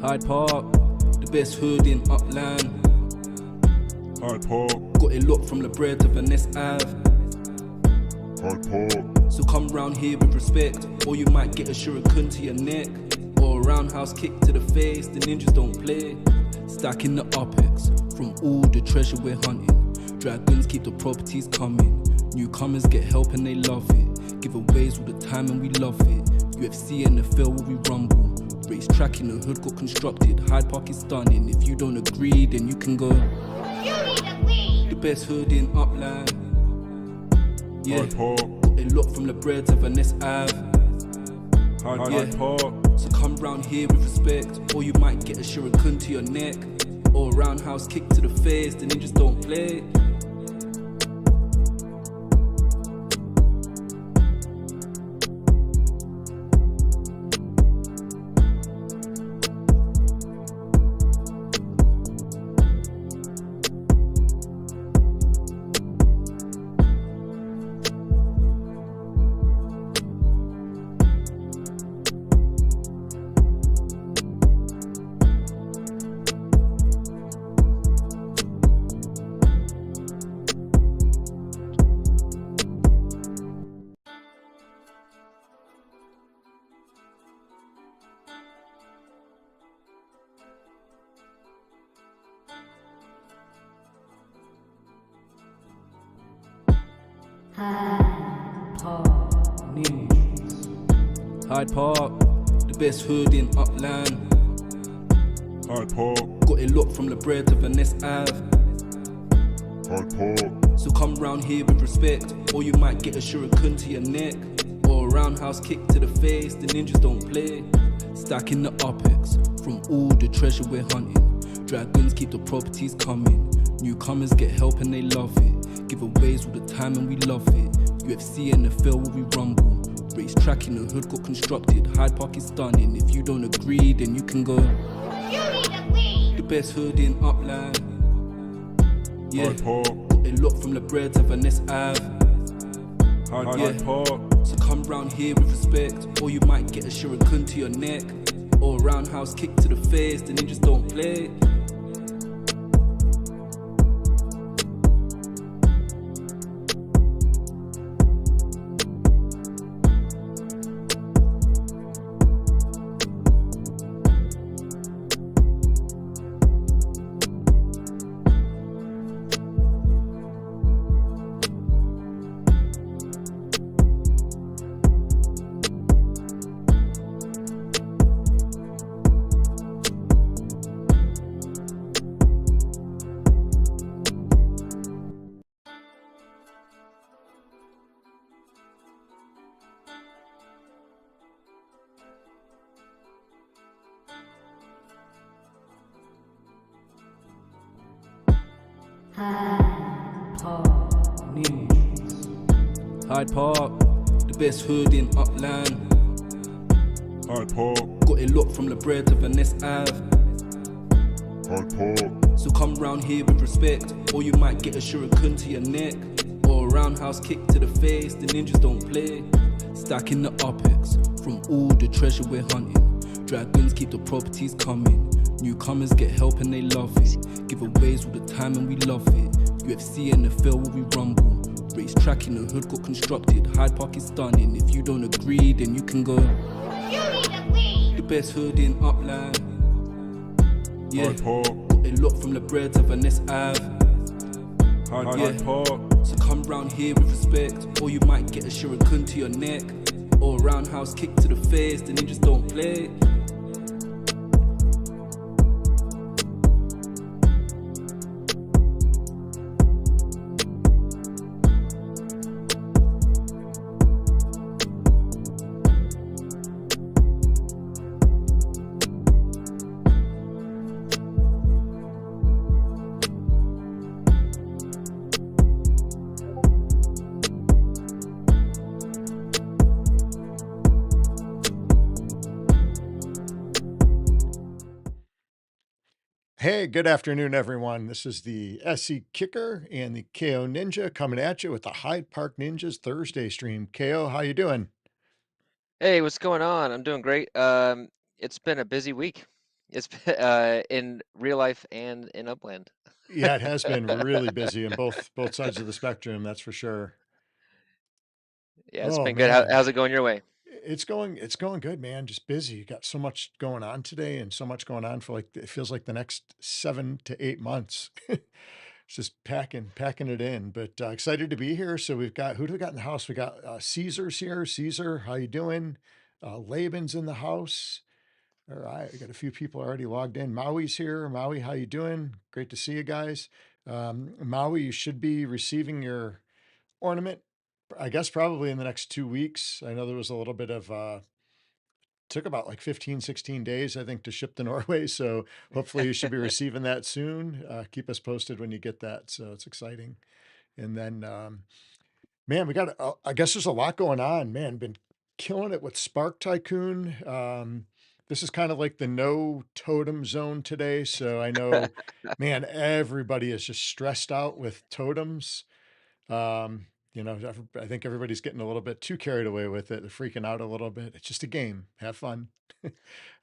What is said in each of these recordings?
Hyde Park, the best hood in Upland. Hyde Park, Got it locked from the bread to Vanessa Ave. Hyde Park, So come round here with respect, or you might get a shuriken to your neck, or a roundhouse kick to the face. The ninjas don't play. Stacking the UPEX from all the treasure we're hunting. Dragons keep the properties coming. Newcomers get help and they love it. Giveaways all the time and we love it. UFC and the NFL where we rumble. Race track in the hood got constructed. Hyde Park is stunning. If you don't agree, then you can go. The best hood in Upland. Yeah, Hyde Park, got it locked from the bread to Vanessa Ave. Hyde Park, So come round here with respect, or you might get a shuriken to your neck, or a roundhouse kick to the face. The ninjas don't play. Hyde Park, the best hood in Upland. Hyde Park, Got it locked from the bread to Vanessa Ave. Hyde Park, So come round here with respect, or you might get a shuriken to your neck, or a roundhouse kick to the face. The ninjas don't play. Stacking the UPEX from all the treasure we're hunting. Dragons keep the properties coming. Newcomers get help and they love it. Giveaways all the time and we love it. UFC and the NFL where we rumble. Race track in the hood got constructed. Hyde Park is stunning. If you don't agree, then you can go. The best hood in Upland. Yeah, Hyde Park, got it locked from the bread to Vanessa Ave. Hyde Park, So come round here with respect, or you might get a shuriken to your neck, or a roundhouse kick to the face. The ninjas don't play. Hyde Park, the best hood in Upland. Hyde Park, Got it locked from the bread to Vanessa Ave. Hyde Park, So come round here with respect, or you might get a shuriken to your neck, or a roundhouse kick to the face. The ninjas don't play. Stacking the UPEX from all the treasure we're hunting. Dragons keep the properties coming. Newcomers get help and they love it. Giveaways all the time and we love it. UFC and the NFL where we rumble. Race track in the hood got constructed. Hyde Park is stunning. If you don't agree, then you can go. The best hood in Upland. Yeah, Hyde Park, got it locked from the bread to Vanessa Ave. Hyde Park, So come round here with respect, or you might get a shuriken to your neck, or a roundhouse kick to the face. The ninjas don't play. Hey, good afternoon, everyone. This is the SC Kicker and the KO Ninja coming at you with the Hyde Park Ninjas Thursday stream. KO, how you doing? Hey, what's going on? I'm doing great. It's been a busy week. It's been in real life and in Upland. Yeah, it has been really busy on both sides of the spectrum, that's for sure. Yeah, it's Oh been good. How, man, how's it going your way? it's going good, man. Just busy. Got so much going on today and so much going on for like it feels like the next 7 to 8 months. It's just packing it in, but excited to be here. So we've got who do we got in the house? We got Caesar's here. Caesar, how you doing? Laban's in the house. All right, we got a few people already logged in. Maui's here. Maui, how you doing? Great to see you guys. Maui, you should be receiving your ornament, I guess probably in the next 2 weeks. I know there was a little bit of took about like 15, 16 days, I think, to ship to Norway. So hopefully you should be receiving that soon. Keep us posted when you get that. So it's exciting. And then man, we got, I guess there's a lot going on, man. Been killing it with Spark Tycoon. This is kind of like the no totem zone today. So I know, man, everybody is just stressed out with totems. I think everybody's getting a little bit too carried away with it. They're freaking out a little bit. It's just a game. Have fun.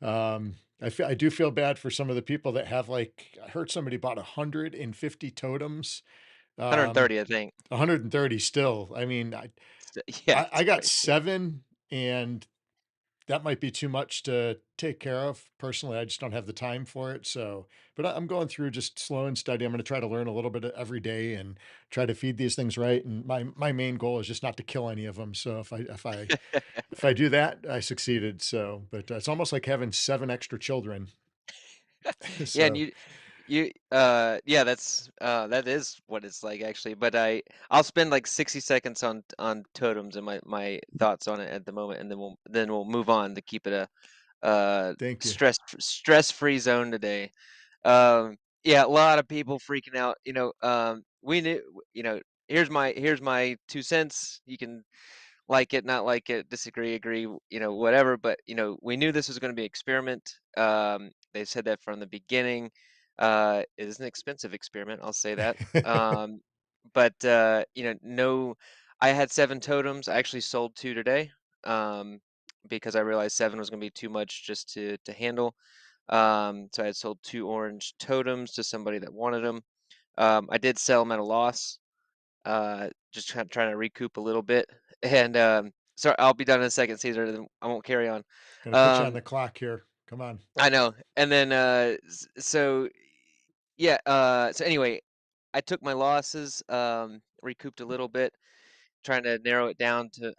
I do feel bad for some of the people that have like, I heard somebody bought 150 totems. Um, 130, I think. 130 still. I mean, Yeah, I it's got crazy. 7, and that might be too much to take care of. Personally, I just don't have the time for it, so but I'm going through just slow and steady. I'm gonna try to learn a little bit every day and try to feed these things right, and my main goal is just not to kill any of them. So if I do that, I succeeded, so but, it's almost like having 7 extra children. Yeah, and So yeah, that is what it's like actually. But I'll spend like 60 seconds on totems and my thoughts on it at the moment, and then we'll move on to keep it a thank you. stress-free zone today. Yeah, a lot of people freaking out. We knew, here's my 2 cents. You can like it, not like it, disagree, agree, whatever. But we knew this was going to be an experiment. They said that from the beginning. It is an expensive experiment, I'll say that. But no, I had 7 totems. I actually sold 2 today. Because I realized 7 was going to be too much just to handle. So I had sold 2 orange totems to somebody that wanted them. I did sell them at a loss, just trying to recoup a little bit. And so I'll be done in a second, Caesar. Then I won't carry on. Gonna put you on Um, the clock here. Come on. I know. And then so yeah. So anyway, I took my losses, recouped a little bit, trying to narrow it down to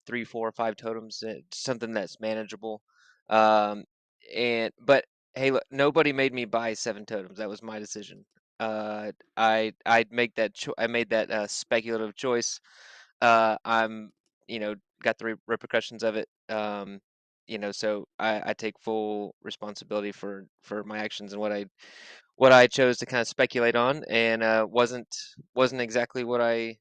3, 4, 5 totems, something that's manageable. Um, but hey, look, nobody made me buy 7 totems. That was my decision. I made that speculative choice. I'm got the repercussions of it. So I take full responsibility for my actions and what I chose to kind of speculate on, and wasn't exactly what I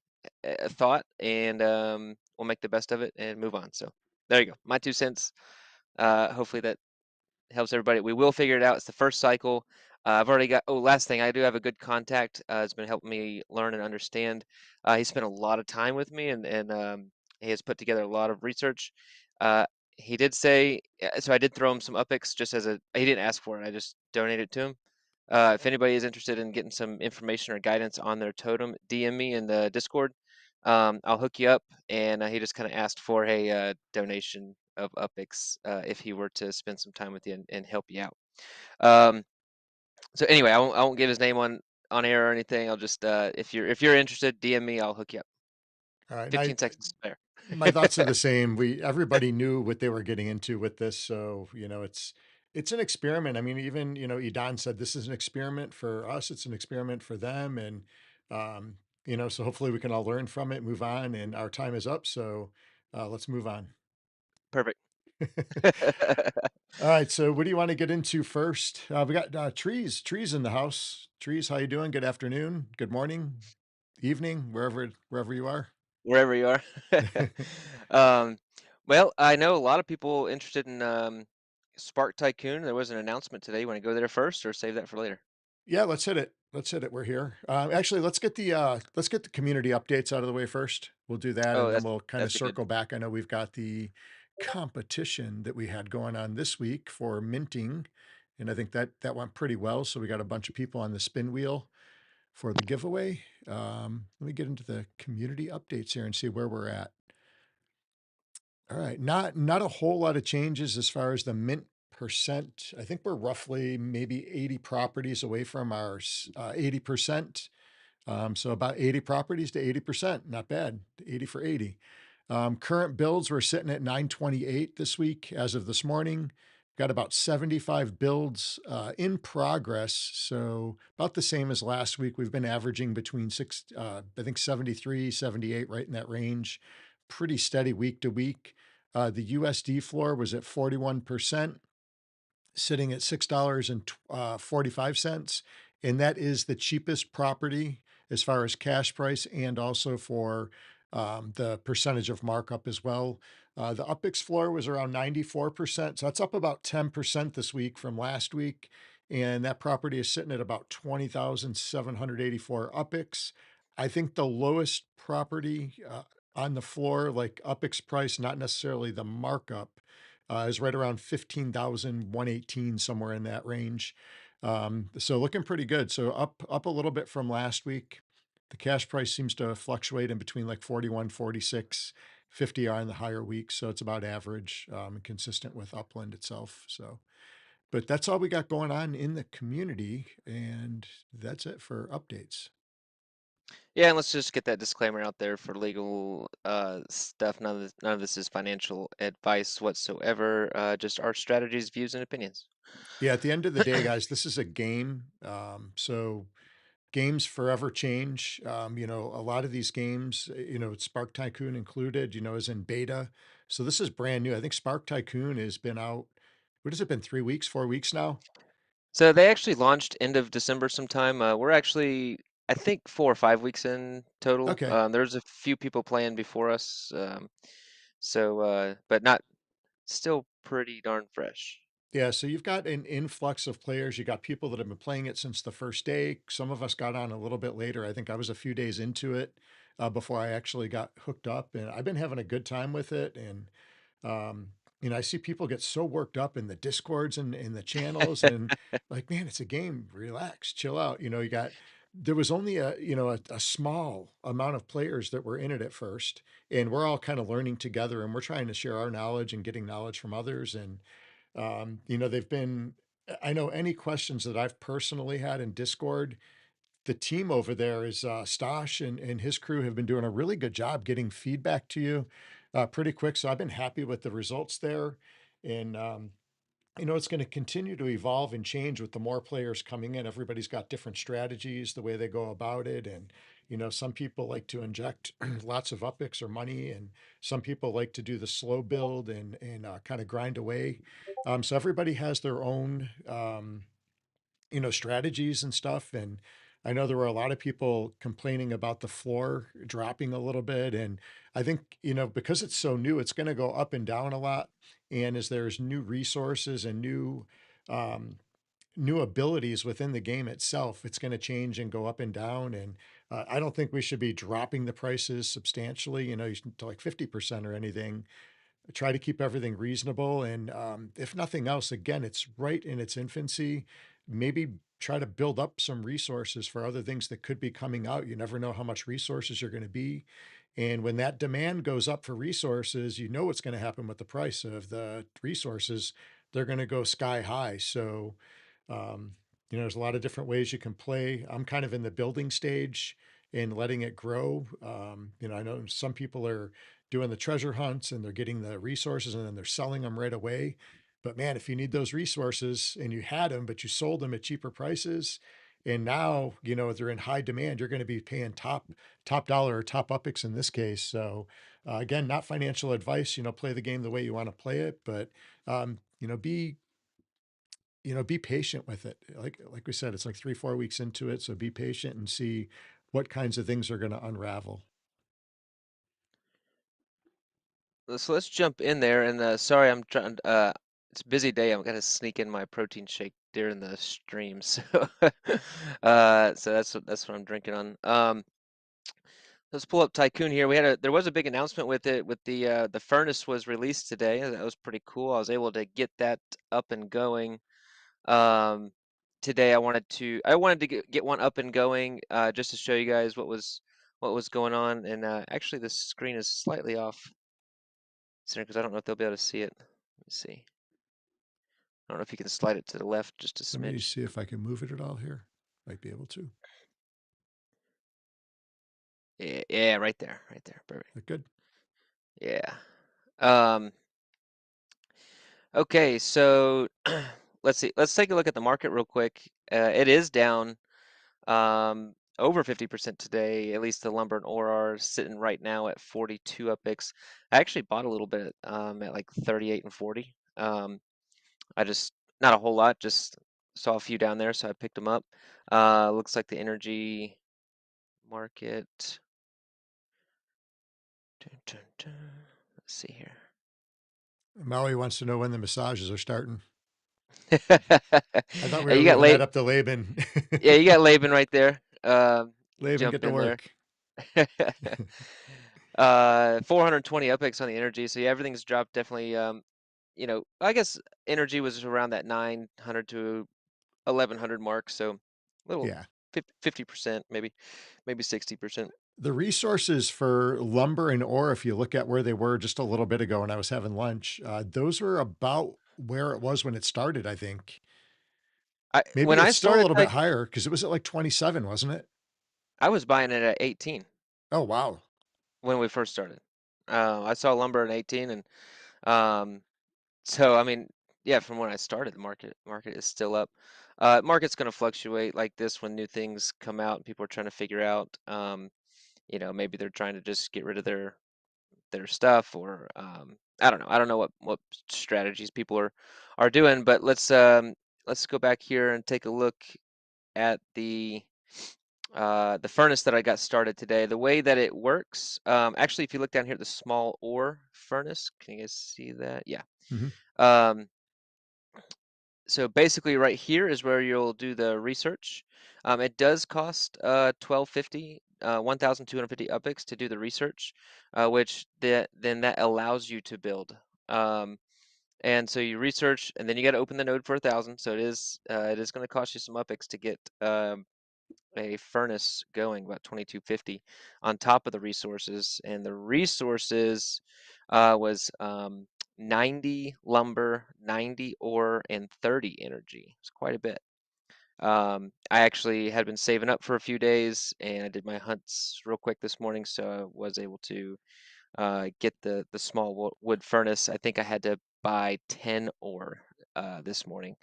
thought, and we'll make the best of it and move on. So there you go, my 2 cents. Hopefully that helps everybody. We will figure it out. It's the first cycle. I've already got. Oh, last thing, I do have a good contact. Has been helping me learn and understand. He spent a lot of time with me, and he has put together a lot of research. Uh, he did say, so I did throw him some UPIX just as a. He didn't ask for it. I just donated to him. If anybody is interested in getting some information or guidance on their totem, DM me in the Discord. I'll hook you up. And he just kind of asked for a donation of UPIX if he were to spend some time with you and help you out. Um, so anyway, I won't give his name on air or anything. I'll just if you're interested, DM me. I'll hook you up. All right. And 15 seconds spare. my thoughts are the same. Everybody knew what they were getting into with this, so it's an experiment. I mean, even Edan said this is an experiment for us. It's an experiment for them, and so hopefully we can all learn from it, move on, and our time is up. So let's move on. Perfect. All right. So what do you want to get into first? We got trees in the house. Trees, how you doing? Good afternoon, good morning, evening, wherever you are. Wherever you are. um, well, I know a lot of people interested in Spark Tycoon. There was an announcement today. You want to go there first or save that for later? Yeah, let's hit it. Let's hit it. We're here. Actually, let's get the community updates out of the way first. We'll do that, Oh, and then that's we'll kind of that'd be good. circle back. I know we've got the competition that we had going on this week for minting, and I think that went pretty well. So we got a bunch of people on the spin wheel for the giveaway. Let me get into the community updates here and see where we're at. All right, not a whole lot of changes as far as the mint percent. I think we're roughly maybe 80 properties away from our 80%. So about 80 properties to 80%, not bad, 80 for 80. Current builds, we're sitting at 928 this week as of this morning. Got about 75 builds in progress, so about the same as last week. We've been averaging between I think 73, 78, right in that range. Pretty steady week to week. The USD floor was at 41%, sitting at $6.45. And that is the cheapest property as far as cash price and also for the percentage of markup as well. The UPIX floor was around 94%. So that's up about 10% this week from last week. And that property is sitting at about 20,784 UPIX. I think the lowest property on the floor, like UPIX price, not necessarily the markup, is right around 15,118, somewhere in that range. So looking pretty good. So up a little bit from last week. The cash price seems to fluctuate in between like 41, 46, 50 on the higher weeks. So it's about average and consistent with Upland itself. So, but that's all we got going on in the community. And that's it for updates. Yeah, and let's just get that disclaimer out there for legal stuff. None of this is financial advice whatsoever. Just our strategies, views, and opinions. Yeah, at the end of the day, guys, this is a game. So games forever change. A lot of these games, Spark Tycoon included, is in beta. So this is brand new. I think Spark Tycoon has been out, what has it been, 3 weeks, 4 weeks now? So they actually launched end of December sometime. We're actually, I think, 4 or 5 weeks in total. Okay. There's a few people playing before us, but not still pretty darn fresh. Yeah, so you've got an influx of players. You got people that have been playing it since the first day. Some of us got on a little bit later. I think I was a few days into it before I actually got hooked up, and I've been having a good time with it. And I see people get so worked up in the discords and in the channels, and like, man, it's a game. Relax, chill out. There was only a small amount of players that were in it at first, and we're all kind of learning together, and we're trying to share our knowledge and getting knowledge from others. And they've been, I know any questions that I've personally had in Discord, the team over there is Stosh and his crew have been doing a really good job getting feedback to you pretty quick. So I've been happy with the results there. And, it's going to continue to evolve and change with the more players coming in. Everybody's got different strategies, the way they go about it. And, some people like to inject lots of UPIX or money, and some people like to do the slow build and kind of grind away. So everybody has their own, strategies and stuff. And I know there were a lot of people complaining about the floor dropping a little bit. And I think, because it's so new, it's going to go up and down a lot. And as there's new resources and um, new abilities within the game itself, it's going to change and go up and down. And I don't think we should be dropping the prices substantially, to like 50% or anything. Try to keep everything reasonable. And if nothing else, again, it's right in its infancy. Maybe try to build up some resources for other things that could be coming out. You never know how much resources you're going to be. And when that demand goes up for resources, you know what's going to happen with the price of the resources. They're going to go sky high. So, there's a lot of different ways you can play. I'm kind of in the building stage and letting it grow. I know some people are doing the treasure hunts and they're getting the resources and then they're selling them right away. But man, if you need those resources and you had them, but you sold them at cheaper prices, and now, they're in high demand, you're going to be paying top dollar or top UPIX in this case. So again, not financial advice, play the game the way you want to play it, but be patient with it. Like we said, it's like 3, 4 weeks into it. So be patient and see what kinds of things are going to unravel. So let's jump in there. And sorry, I'm trying. It's a busy day. I'm gonna sneak in my protein shake during the stream. So, so that's what I'm drinking on. let's pull up Tycoon here. There was a big announcement with it. With the furnace was released today. That was pretty cool. I was able to get that up and going. Today I wanted to get one up and going just to show you guys what was going on. And actually, the screen is slightly off center because I don't know if they'll be able to see it. Let me see. I don't know if you can slide it to the left just a Let me smidge. see if I can move it at all here. Might be able to. Yeah, right there, perfect. That good? Yeah. Okay, so let's see. Let's take a look at the market real quick. It is down over 50% today. At least the lumber and ore are sitting right now at 42 upix. I actually bought a little bit at like 38 and 40. I just not a whole lot, just saw a few down there, so I picked them up. Looks like the energy market. Let's see here. Maui wants to know when the massages are starting. I thought we Hey, were you got leaving that up to Laban. Yeah, you got Laban right there. You Laban, jump get to in there. work. 420 upx on the energy. So yeah, everything's dropped definitely. You know, I guess energy was around that 900 to 1100 mark. So little Yeah. 50%, maybe 60%. The resources for lumber and ore, if you look at where they were just a little bit ago when I was having lunch, those were about where it was when it started, I think. Maybe When I it's still a started, little bit like, higher because it was at like 27, wasn't it? I was buying it at 18 Oh, wow. when we first started. I saw lumber at 18, and um, so I mean, yeah, from when I started, the market is still up. Market's going to fluctuate like this when new things come out and people are trying to figure out. You know, maybe they're trying to just get rid of their stuff, or I don't know. I don't know what strategies people are doing. But let's go back here and take a look at the furnace that I got started today. The way that it works, actually, if you look down here at the small ore furnace, can you guys see that? Yeah. Mm-hmm. So basically, right here is where you'll do the research. It does cost 1250, 1,250 upix to do the research, which then that allows you to build. And so you research, and then you got to open the node for 1,000. So it is going to cost you some upix to get a furnace going, about 2250 on top of the resources. And the resources was 90 lumber, 90 ore, and 30 energy. It's quite a bit. I actually had been saving up for a few days, and I did my hunts real quick this morning, so I was able to get the small wood furnace. I think I had to buy 10 ore this morning.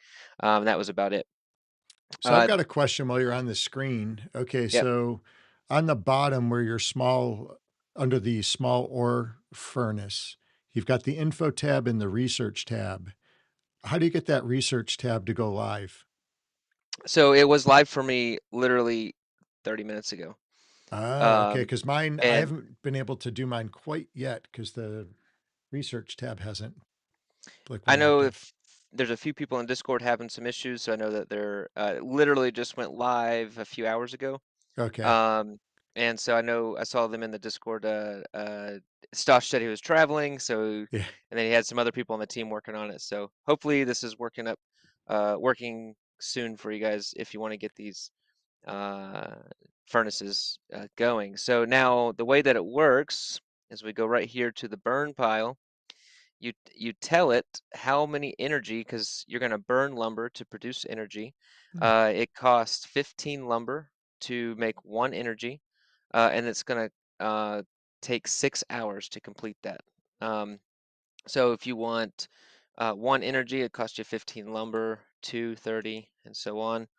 That was about it. So I've got a question while you're on the screen. Okay, Yep. so on the bottom where you're under the small ore furnace, you've got the info tab and the research tab. How do you get that research tab to go live? So it was live for me literally 30 minutes ago. Oh, okay, because I And haven't been able to do mine quite yet because the research tab hasn't I went know active. if there's a few people in Discord having some issues, so I know that they're literally just went live a few hours ago. Okay. Um, and so I know I saw them in the Discord. Stosh said he was traveling, so Yeah. and then he had some other people on the team working on it. So hopefully this is working soon for you guys if you want to get these furnaces going. So now the way that it works is we go right here to the burn pile. You tell it how many energy, because you're going to burn lumber to produce energy. Hmm. It costs 15 lumber to make 1 energy, and it's going to take 6 hours to complete that. So if you want 1 energy, it costs you 15 lumber, 2, 30, and so on.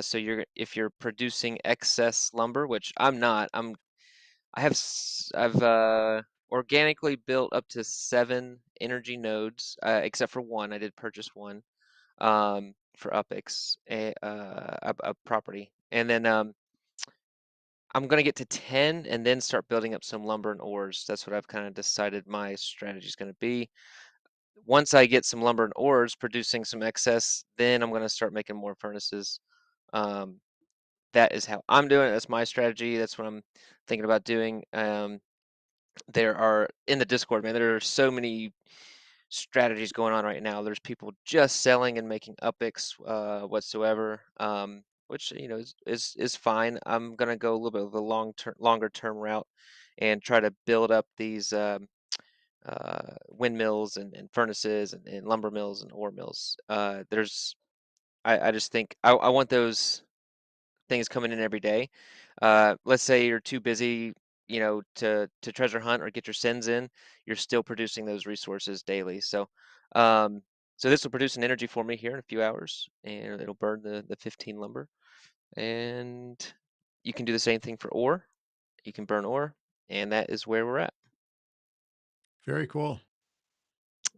So if you're producing excess lumber, which I'm not, I've organically built up to 7 energy nodes, except for 1. I did purchase 1 for Upix, a property, and then I'm gonna get to 10 and then start building up some lumber and ores. That's what I've kind of decided my strategy is going to be. Once I get some lumber and ores producing some excess, then I'm going to start making more furnaces. That is how I'm doing it. That's my strategy. That's what I'm thinking about doing. There are in the Discord, man. There are so many strategies going on right now. There's people just selling and making upics whatsoever, which is fine. I'm gonna go a little bit of a longer term route, and try to build up these windmills and furnaces and lumber mills and ore mills. I just think I want those things coming in every day. Let's say you're too busy, to treasure hunt or get your sends in, you're still producing those resources daily. Um, so this will produce an energy for me here in a few hours, and it'll burn the 15 lumber. And you can do the same thing for ore. You can burn ore, and that is where we're at. Very cool.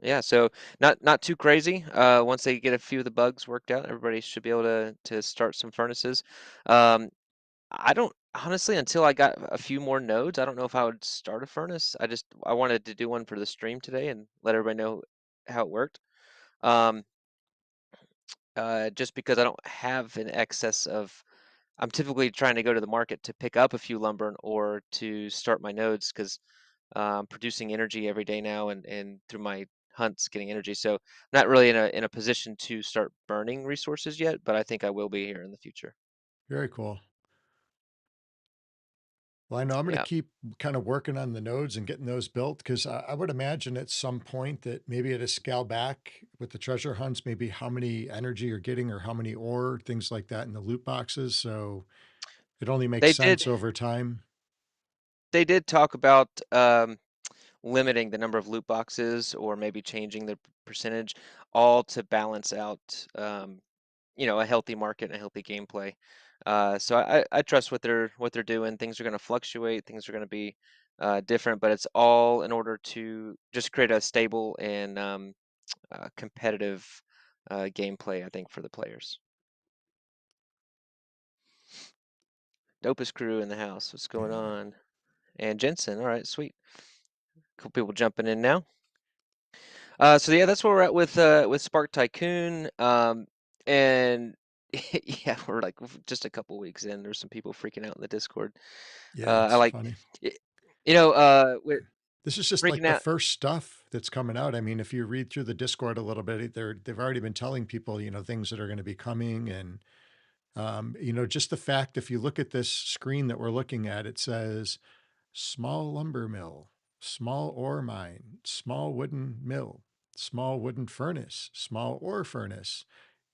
Yeah, so not too crazy. Once they get a few of the bugs worked out, everybody should be able to start some furnaces. Um, I don't honestly, until I got a few more nodes, I don't know if I would start a furnace. I wanted to do one for the stream today and let everybody know how it worked. Um, just because I don't have an excess of, I'm typically trying to go to the market to pick up a few lumber or to start my nodes because I'm producing energy every day now and through my hunts getting energy. So I'm not really in a position to start burning resources yet, but I think I will be here in the future. Very cool. Well, I know I'm going to Yeah. keep kind of working on the nodes and getting those built because I would imagine at some point that maybe at a scale back with the treasure hunts, maybe how many energy you're getting or how many ore, things like that in the loot boxes. So it only makes They sense did over time. they did talk about limiting the number of loot boxes or maybe changing the percentage, all to balance out a healthy market and a healthy gameplay. So I trust what they're doing. Things are going to fluctuate. Things are going to be different, but it's all in order to just create a stable and competitive gameplay, I think, for the players. Dopest crew in the house. What's going Yeah. on? And Jensen. All right, sweet. Couple people jumping in now. So yeah, that's where we're at with Spark Tycoon. And yeah, we're like just a couple weeks in. There's some people freaking out in the Discord. Yeah, I it's like, funny. y- we're This is just like freaking the out. first stuff that's coming out. I mean, if you read through the Discord a little bit, they've already been telling people, things that are going to be coming. And, just the fact, if you look at this screen that we're looking at, it says small lumber mill, small ore mine, small wooden mill, small wooden furnace, small ore furnace.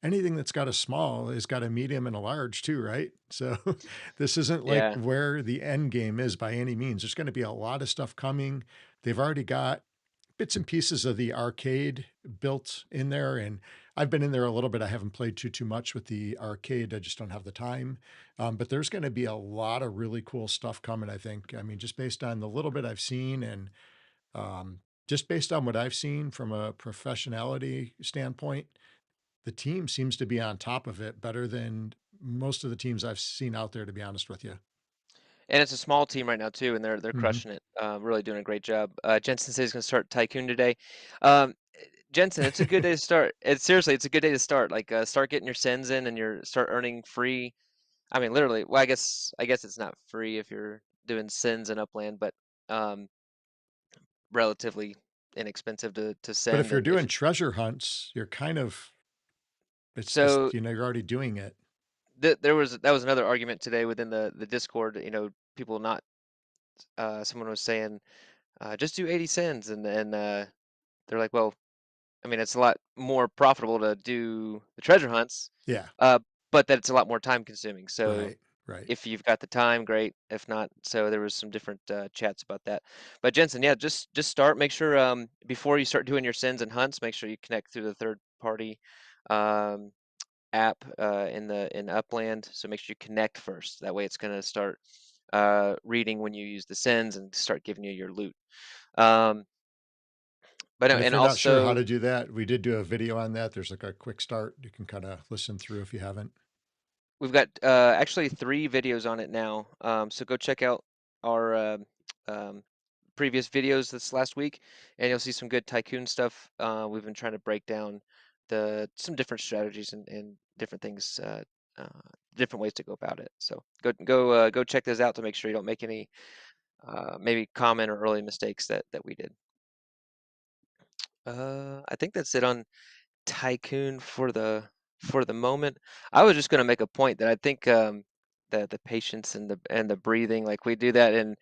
Anything that's got a small has got a medium and a large too, right? So this isn't like Yeah, where the end game is by any means. There's going to be a lot of stuff coming. They've already got bits and pieces of the arcade built in there, and I've been in there a little bit. I haven't played too much with the arcade. I just don't have the time. But there's going to be a lot of really cool stuff coming, I think. I mean, just based on the little bit I've seen and just based on what I've seen from a professionality standpoint, the team seems to be on top of it better than most of the teams I've seen out there, to be honest with you. and it's a small team right now too, and they're Hmm. crushing it. Really doing a great job. Jensen says he's gonna start Tycoon today. Um, Jensen, it's a good day to start. It's a good day to start. Like, start getting your sends in and start earning free. I mean, literally. Well, I guess it's not free if you're doing sends in Upland, but um, relatively inexpensive to But if send. you're And if doing treasure hunts, you're kind of, it's so, just, you're already doing it. that was another argument today within the Discord. People not. Someone was saying, just do 80 sends, and they're like, well, I mean, it's a lot more profitable to do the treasure hunts, Yeah. uh, but that it's a lot more time consuming. So Right. Right. if you've got the time, great. If not, so there was some different chats about that. But Jensen, yeah, just start. Make sure before you start doing your sends and hunts, make sure you connect through the third party um, app in Upland. So make sure you connect first. That way, it's going to start reading when you use the sends and start giving you your loot. Um, but no, And if and you're not sure how also to do that, we did do a video on that. There's like a quick start. You can kind of listen through if you haven't. we've got actually 3 videos on it now. So go check out our um, previous videos this last week, and you'll see some good Tycoon stuff. We've been trying to break down some different strategies and different things uh, different ways to go about it. So go check those out to make sure you don't make any maybe common or early mistakes that we did. I think that's it on Tycoon for the moment. I was just going to make a point that I think the patience and the breathing, like we do that in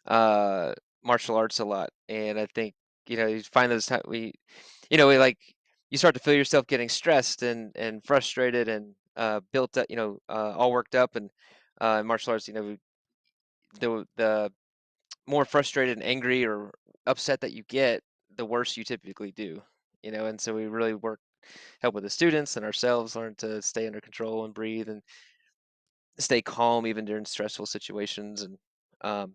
uh, martial arts a lot, and I think you find those time we like you start to feel yourself getting stressed and frustrated and built up, all worked up, and in martial arts, the more frustrated and angry or upset that you get, the worse you typically do. And so we really help with the students and ourselves learn to stay under control and breathe and stay calm even during stressful situations. And um,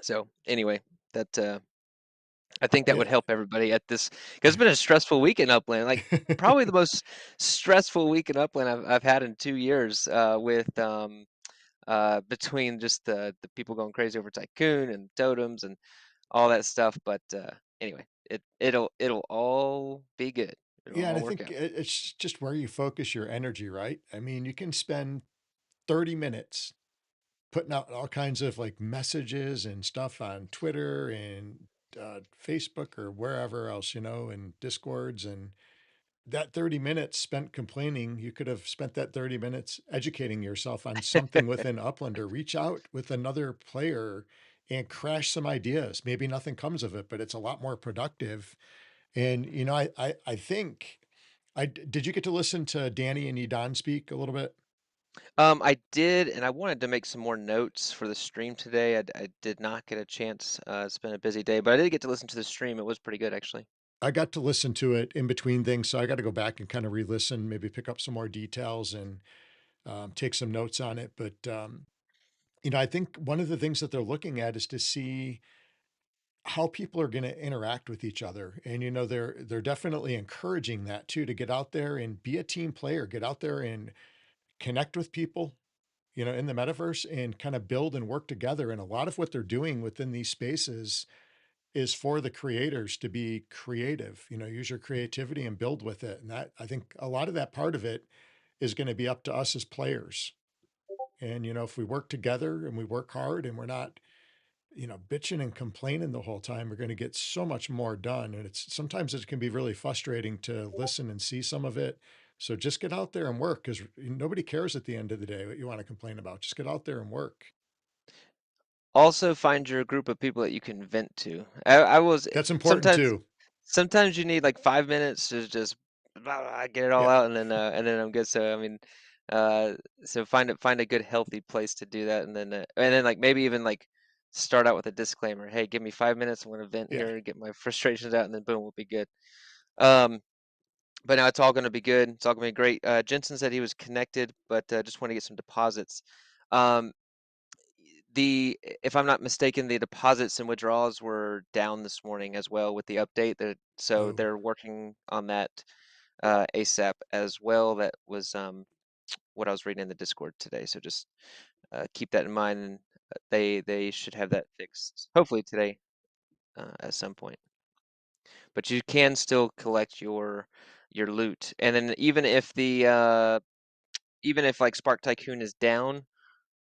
so anyway, that I think that would Yeah. help everybody at this because it's been a stressful week in Upland, like probably the most stressful week in Upland I've had in 2 years with between just the people going crazy over Tycoon and Totems and all that stuff. But anyway, it'll all be good. It'll Yeah, and all I work think out. it's just where you focus your energy, right? I mean, you can spend 30 minutes putting out all kinds of like messages and stuff on Twitter and Facebook or wherever else, and Discords. And that 30 minutes spent complaining, you could have spent that 30 minutes educating yourself on something within Upland, or reach out with another player and crash some ideas. Maybe nothing comes of it, but it's a lot more productive. And, I think did you get to listen to Danny and Edon speak a little bit? I did, and I wanted to make some more notes for the stream today. I did not get a chance. It's been a busy day, but I did get to listen to the stream. It was pretty good, actually. I got to listen to it in between things, so I got to go back and kind of re-listen, maybe pick up some more details and take some notes on it. But I think one of the things that they're looking at is to see how people are going to interact with each other, and they're definitely encouraging that too, to get out there and be a team player, get out there and connect with people, in the metaverse, and kind of build and work together. And a lot of what they're doing within these spaces is for the creators to be creative, use your creativity and build with it. And that, I think a lot of that part of it is going to be up to us as players. And, if we work together and we work hard and we're not, bitching and complaining the whole time, we're going to get so much more done. And sometimes it can be really frustrating to listen and see some of it. So just get out there and work, because nobody cares at the end of the day what you want to complain about. Just get out there and work. Also, find your group of people that you can vent to. I was That's important sometimes too. sometimes you need like 5 minutes to just blah, blah, get it all Yeah. out, and then I'm good. So I mean, uh, so find a good healthy place to do that, and then like maybe even like start out with a disclaimer. Hey, give me 5 minutes. I'm gonna vent Yeah. here and get my frustrations out, and then boom, we'll be good. Um, but now it's all gonna be good. It's all gonna be great. Jensen said he was connected, but just want to get some deposits. Um, if I'm not mistaken, the deposits and withdrawals were down this morning as well with the update. So Oh, they're working on that ASAP as well. That was what I was reading in the Discord today. So just keep that in mind, and they should have that fixed hopefully today at some point. But you can still collect your loot, and then even if like Spark Tycoon is down,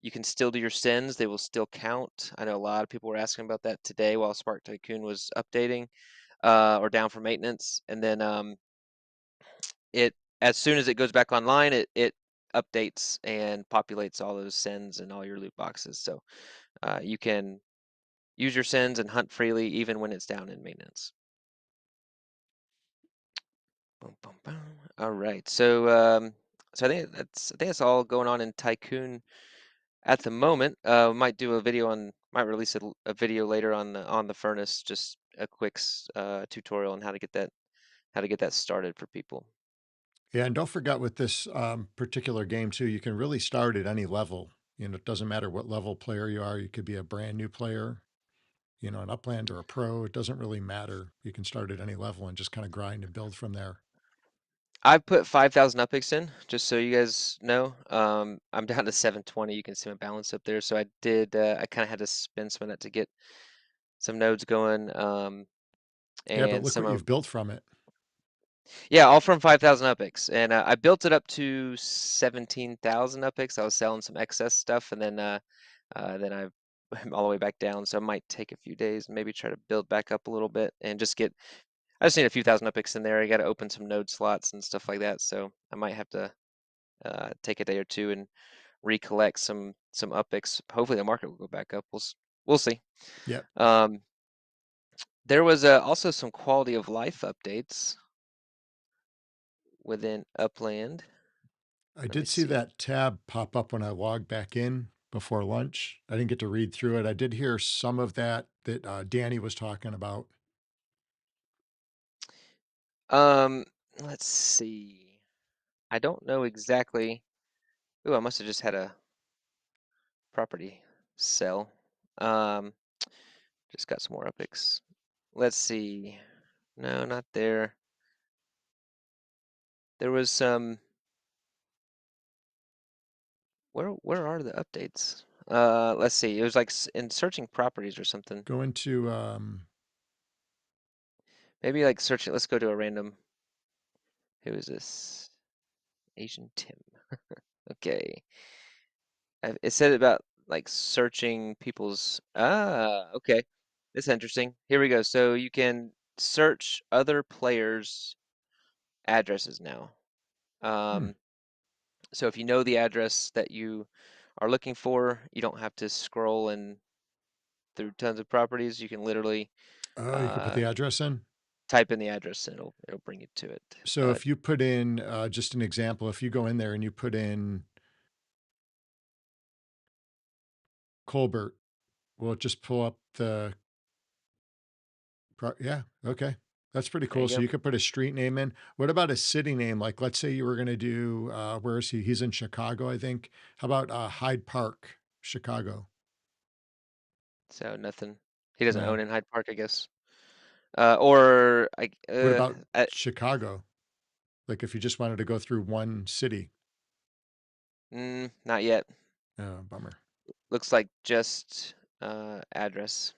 you can still do your sins. They will still count. I know a lot of people were asking about that today while Spark Tycoon was updating or down for maintenance. And then it as soon as it goes back online, it updates and populates all those sins and all your loot boxes. So you can use your sins and hunt freely even when it's down in maintenance. Boom, boom, boom. All right. So I think that's all going on in Tycoon at the moment. Might release a video later on the furnace, just a quick tutorial on how to get that started for people. yeah. And don't forget, with this particular game too, you can really start at any level. It doesn't matter what level player you are. You could be a brand new player, an upland or a pro. It doesn't really matter. You can start at any level and just kind of grind and build from there. I've put 5,000 upix in, just so you guys know. I'm down to 720. You can see my balance up there. So I kind of had to spend some of that to get some nodes going. Yeah, but And look some what of you've built from it. Yeah, all from 5,000 UPIX, and I built it up to 17,000 UPIX. I was selling some excess stuff, and then I I'm all the way back down. So I might take a few days, maybe try to build back up a little bit, and just get. I just need a few thousand UPIX in there. I got to open some node slots and stuff like that. So I might have to take a day or two and recollect some UPIX. Hopefully the market will go back up. We'll see. Yep. Um, there was also some quality of life updates within Upland. I Let me did see see. that tab pop up when I logged back in before lunch. I didn't get to read through it. I did hear some of that Danny was talking about. Um, let's see. I don't know exactly. Ooh, I must have just had a property sell. Um, just got some more epics. Let's see. No, not there. There was some. Where are the updates? Let's see. It was like in searching properties or something. Go into Maybe like searching. Let's go to a random. Who is this? Asian Tim. Okay. It said about like searching people's. Ah, okay. That's interesting. Here we go. So you can search other players' addresses now. hmm. Um, so if you know the address that you are looking for, you don't have to scroll and through tons of properties. You can literally Oh, you could put uh, the address in. type in the address and it'll bring you to it. So if you put in just an example, if you go in there and you put in Colbert, will it just pull up the yeah, okay. That's pretty There cool. you So go. you could put a street name in. What about a city name? Like, let's say you were going to do, where is he? He's in Chicago, I think. How about Hyde Park, Chicago? So nothing. He doesn't No. own in Hyde Park, I guess. Or What about Chicago? Like if you just wanted to go through one city. not yet. Oh, bummer. Looks like just address.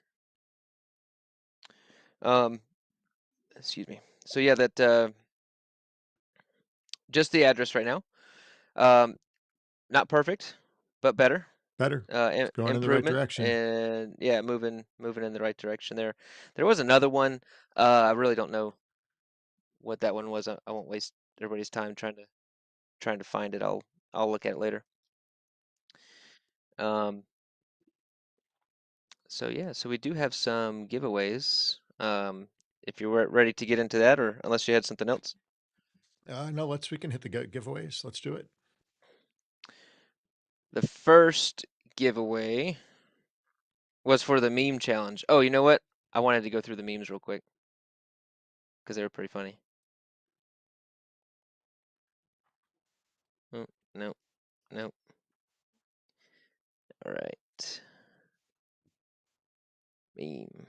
Um, excuse me. So yeah, that just the address right now. Um, not perfect, but better. Better. It's going in the right Improvement, direction. and yeah, moving in the right direction there. There was another one. I really don't know what that one was. I won't waste everybody's time trying to find it. I'll look at it later. Um, so yeah, so we do have some giveaways. If you're ready to get into that, or unless you had something else. No, we can hit the giveaways. Let's do it. The first giveaway was for the meme challenge. Oh, you know what? I wanted to go through the memes real quick because they were pretty funny. Oh, no, no. All right. Meme.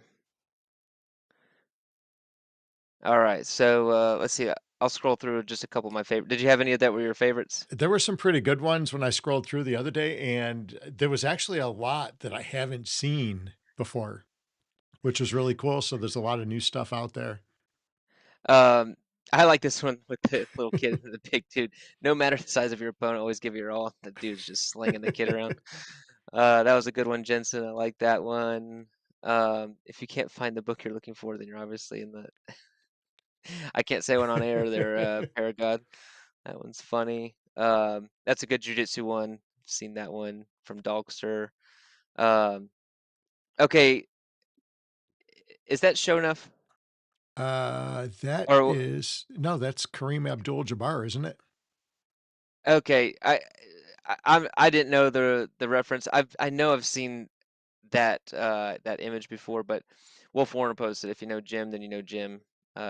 All right. So let's see. I'll scroll through just a couple of my favorite. Did you have any of that were your favorites? There were some pretty good ones when I scrolled through the other day, and there was actually a lot that I haven't seen before, which was really cool. So there's a lot of new stuff out there. Um, I like this one with the little kid and the big dude. No matter the size of your opponent, always give it your all. The dude's just slinging the kid around. That was a good one, Jensen. I like that one. If you can't find the book you're looking for, then you're obviously in the. I can't say one on air. There, Paragod. That one's funny. That's a good jujitsu one. I've seen that one from Dogster. Um, okay, is that show enough? That Or is no, that's Kareem Abdul-Jabbar, isn't it? okay, I didn't know the reference. I know I've seen that image before, but Wolf Warner posted, "If you know Jim, then you know Jim."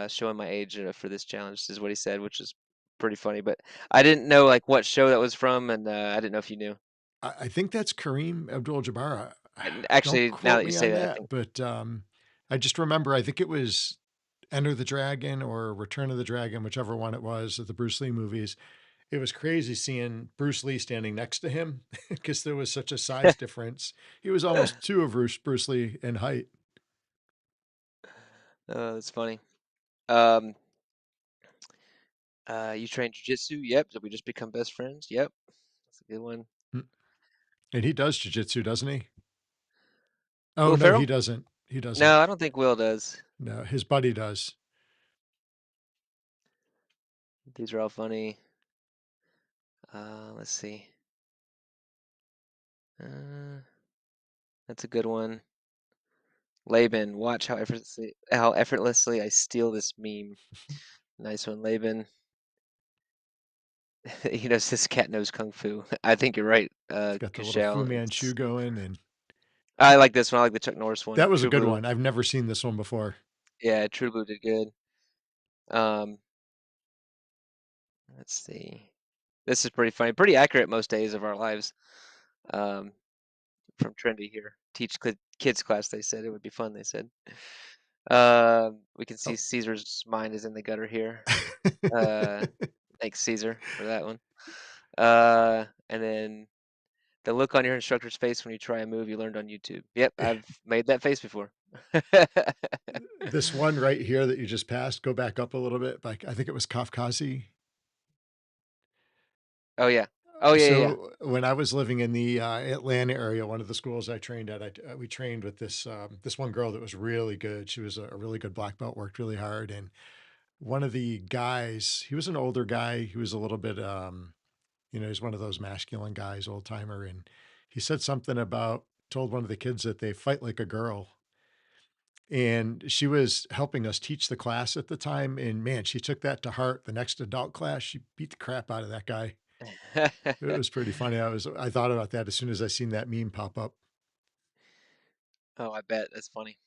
Showing my age for this challenge is what he said, which is pretty funny. But I didn't know like what show that was from, and I didn't know if you knew. I think that's Kareem Abdul-Jabbar. And Don't actually, now quote that you me say on that, I that, think but I just remember I think it was Enter the Dragon or Return of the Dragon, whichever one it was of the Bruce Lee movies. It was crazy seeing Bruce Lee standing next to him because there was such a size difference. He was almost two of Bruce Lee in height. that's funny. Um, You train jujitsu? Yep. Did we just become best friends? Yep. That's a good one. Mm. And he does jujitsu, doesn't he? Oh, Will no, he Ferrell? doesn't. He doesn't. No, I don't think Will does. No, his buddy does. These are all funny. Let's see. That's a good one. Laban, watch how effortlessly I steal this meme. Nice one, Laban. This cat knows kung fu. I think you're right, He's got the little Fu Kashal. Manchu going, and I like this one. I like the Chuck Norris one. that was a True good Blue. one. I've never seen this one before. Yeah, True Blue did good. Um, let's see. This is pretty funny. Pretty accurate most days of our lives. Um, from Trendy here. Teach kids class. They said it would be fun. They said. We can see Oh. Caesar's mind is in the gutter here. Thanks Caesar for that one. And then the look on your instructor's face when you try a move you learned on YouTube. Yep, I've made that face before. This one right here that you just passed, go back up a little bit. Like I think it was Kafkazi. Oh yeah. Oh yeah, yeah, yeah. So when I was living in the Atlanta area, one of the schools I trained at, we trained with this one girl that was really good. She was a really good black belt, worked really hard, and one of the guys, he was an older guy. He was a little bit, he's one of those masculine guys, old timer, and he said something about told one of the kids that they fight like a girl. And she was helping us teach the class at the time. And man, she took that to heart. The next adult class, she beat the crap out of that guy. It was pretty funny. I thought about that as soon as I seen that meme pop up. Oh, I bet that's funny.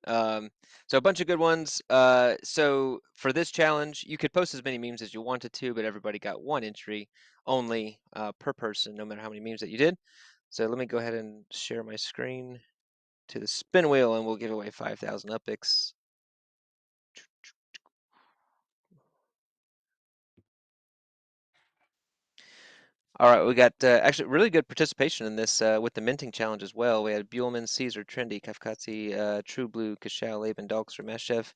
So a bunch of good ones. So for this challenge, you could post as many memes as you wanted to, but everybody got one entry only per person, no matter how many memes that you did. So let me go ahead and share my screen to the spin wheel, and we'll give away 5,000 upix. All right, we got actually really good participation in this with the minting challenge as well. We had Buellman, Caesar, Trendy, Kafkatsi, True Blue, Kashal, Laban, Dogster, Mashchev,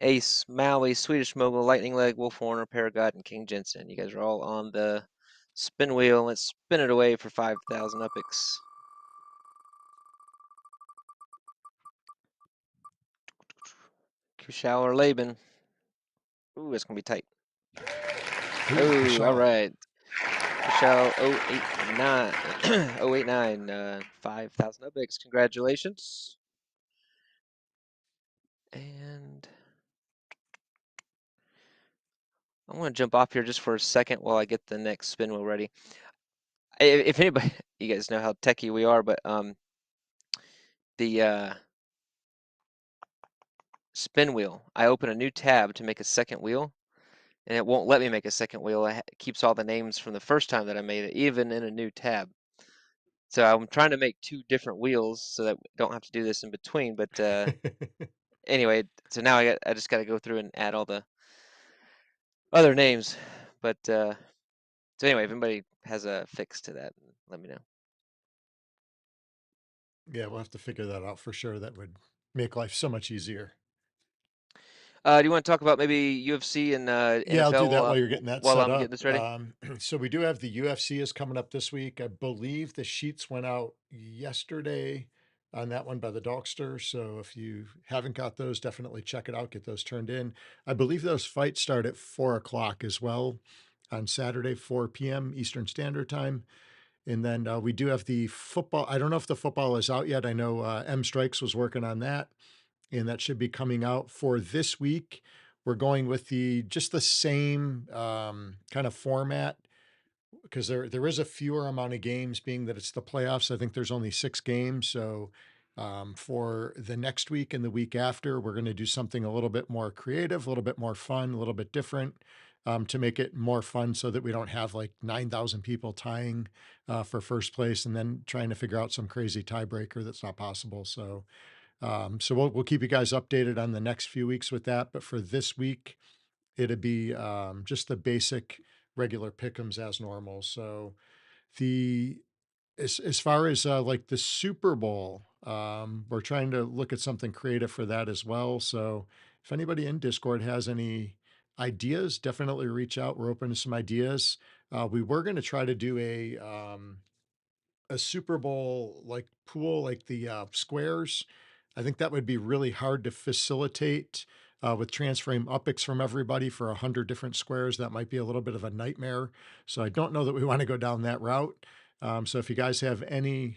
Ace, Maui, Swedish Mogul, Lightning Leg, Wolf Warner, Paragod, and King Jensen. You guys are all on the spin wheel. Let's spin it away for 5,000 upix. Kashal or Laban. Ooh, it's going to be tight. Ooh, Oh, all right. Michelle 089 089 5,000 upix. Congratulations. And I'm going to jump off here just for a second while I get the next spin wheel ready. If anybody, you guys know how techie we are, but the spin wheel, I open a new tab to make a second wheel, and it won't let me make a second wheel. It keeps all the names from the first time that I made it, even in a new tab. So I'm trying to make two different wheels so that we don't have to do this in between. But anyway, so now I just got to go through and add all the other names. But so anyway, if anybody has a fix to that, let me know. Yeah, we'll have to figure that out for sure. That would make life so much easier. Do you want to talk about maybe UFC and Yeah, I'll do that NFL while you're getting that while set I'm getting up. this ready? So we do have the UFC is coming up this week. I believe the sheets went out yesterday on that one by the Dogster. So if you haven't got those, definitely check it out. Get those turned in. I believe those fights start at 4 o'clock as well on Saturday, 4 p.m. Eastern Standard Time. And then we do have the football. I don't know if the football is out yet. I know M Strikes was working on that, and that should be coming out for this week. We're going with just the same kind of format because there is a fewer amount of games, being that it's the playoffs. I think there's only 6 games. So for the next week and the week after, we're going to do something a little bit more creative, a little bit more fun, a little bit different, to make it more fun so that we don't have like 9,000 people tying for first place and then trying to figure out some crazy tiebreaker that's not possible. So we'll keep you guys updated on the next few weeks with that. But for this week, it'd be just the basic regular pick'ems as normal. So the as far as like the Super Bowl, we're trying to look at something creative for that as well. So if anybody in Discord has any ideas, definitely reach out. We're open to some ideas. We were going to try to do a Super Bowl like pool, like the squares. I think that would be really hard to facilitate with transferring upics from everybody for 100 different squares. That might be a little bit of a nightmare. So I don't know that we want to go down that route. So if you guys have any,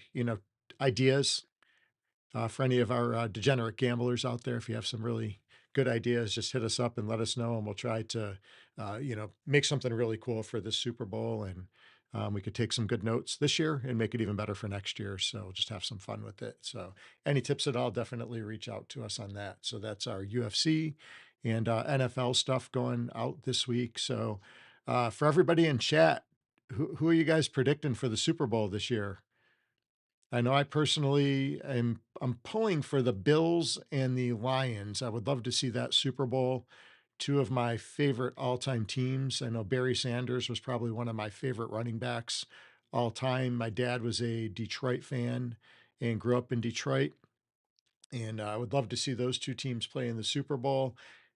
ideas for any of our degenerate gamblers out there, if you have some really good ideas, just hit us up and let us know, and we'll try to, make something really cool for this Super Bowl. And we could take some good notes this year and make it even better for next year. So just have some fun with it. So any tips at all, definitely reach out to us on that. So that's our UFC and NFL stuff going out this week. So for everybody in chat, who are you guys predicting for the Super Bowl this year? I know I personally I'm pulling for the Bills and the Lions. I would love to see that Super Bowl. Two of my favorite all-time teams. I know Barry Sanders was probably one of my favorite running backs all time. My dad was a Detroit fan and grew up in Detroit. And I would love to see those two teams play in the Super Bowl.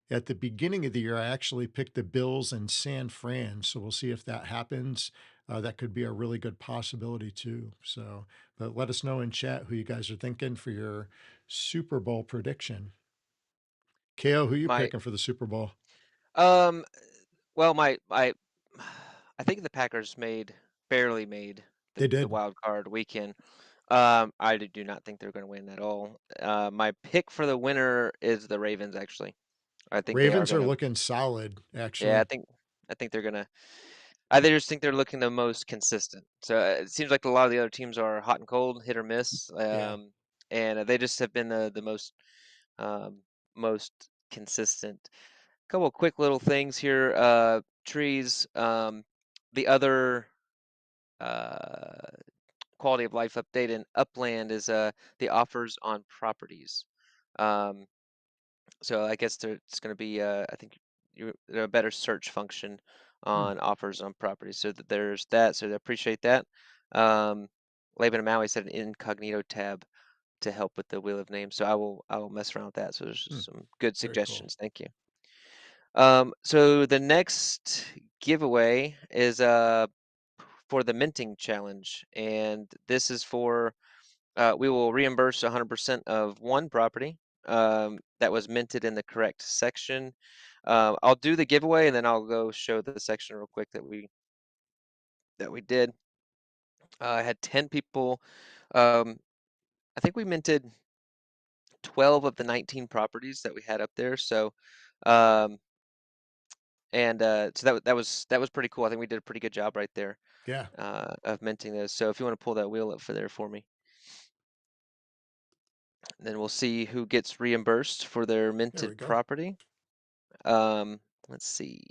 At the beginning of the year, I actually picked the Bills and San Fran. So we'll see if that happens. That could be a really good possibility too. So, but let us know in chat who you guys are thinking for your Super Bowl prediction. KO, who you My picking for the Super Bowl? um well my I think the Packers barely made They the did. wild card weekend. I do not think they're going to win at all. My pick for the winner is the Ravens. Actually, I think they are Ravens going are to. looking solid, Yeah, actually. I think they're going to. I just think they're looking the most consistent. So it seems like a lot of the other teams are hot and cold, hit or miss, Yeah. and they just have been the um, most consistent. Couple of quick little things here. Trees. The other uh, quality of life update in Upland is the offers on properties. Um, so I guess it's going to be I think a better search function Hmm. on offers on properties. So that there's that. So I appreciate that. Um, Laban and Maui said an incognito tab to help with the wheel of names. So I will mess around with that. So there's Hmm. just some good Very cool. suggestions. Thank you. So the next giveaway is for the minting challenge, and this is for we will reimburse 100% of one property that was minted in the correct section. I'll do the giveaway and then I'll go show the section real quick that we did. I had 10 people. Um, I think we minted 12 of the 19 properties that we had up there. So, um, so that was pretty cool. I think we did a pretty good job right there Yeah. of minting those. So if you want to pull that wheel up for there for me. Then we'll see who gets reimbursed for their There we minted go. property. Let's see.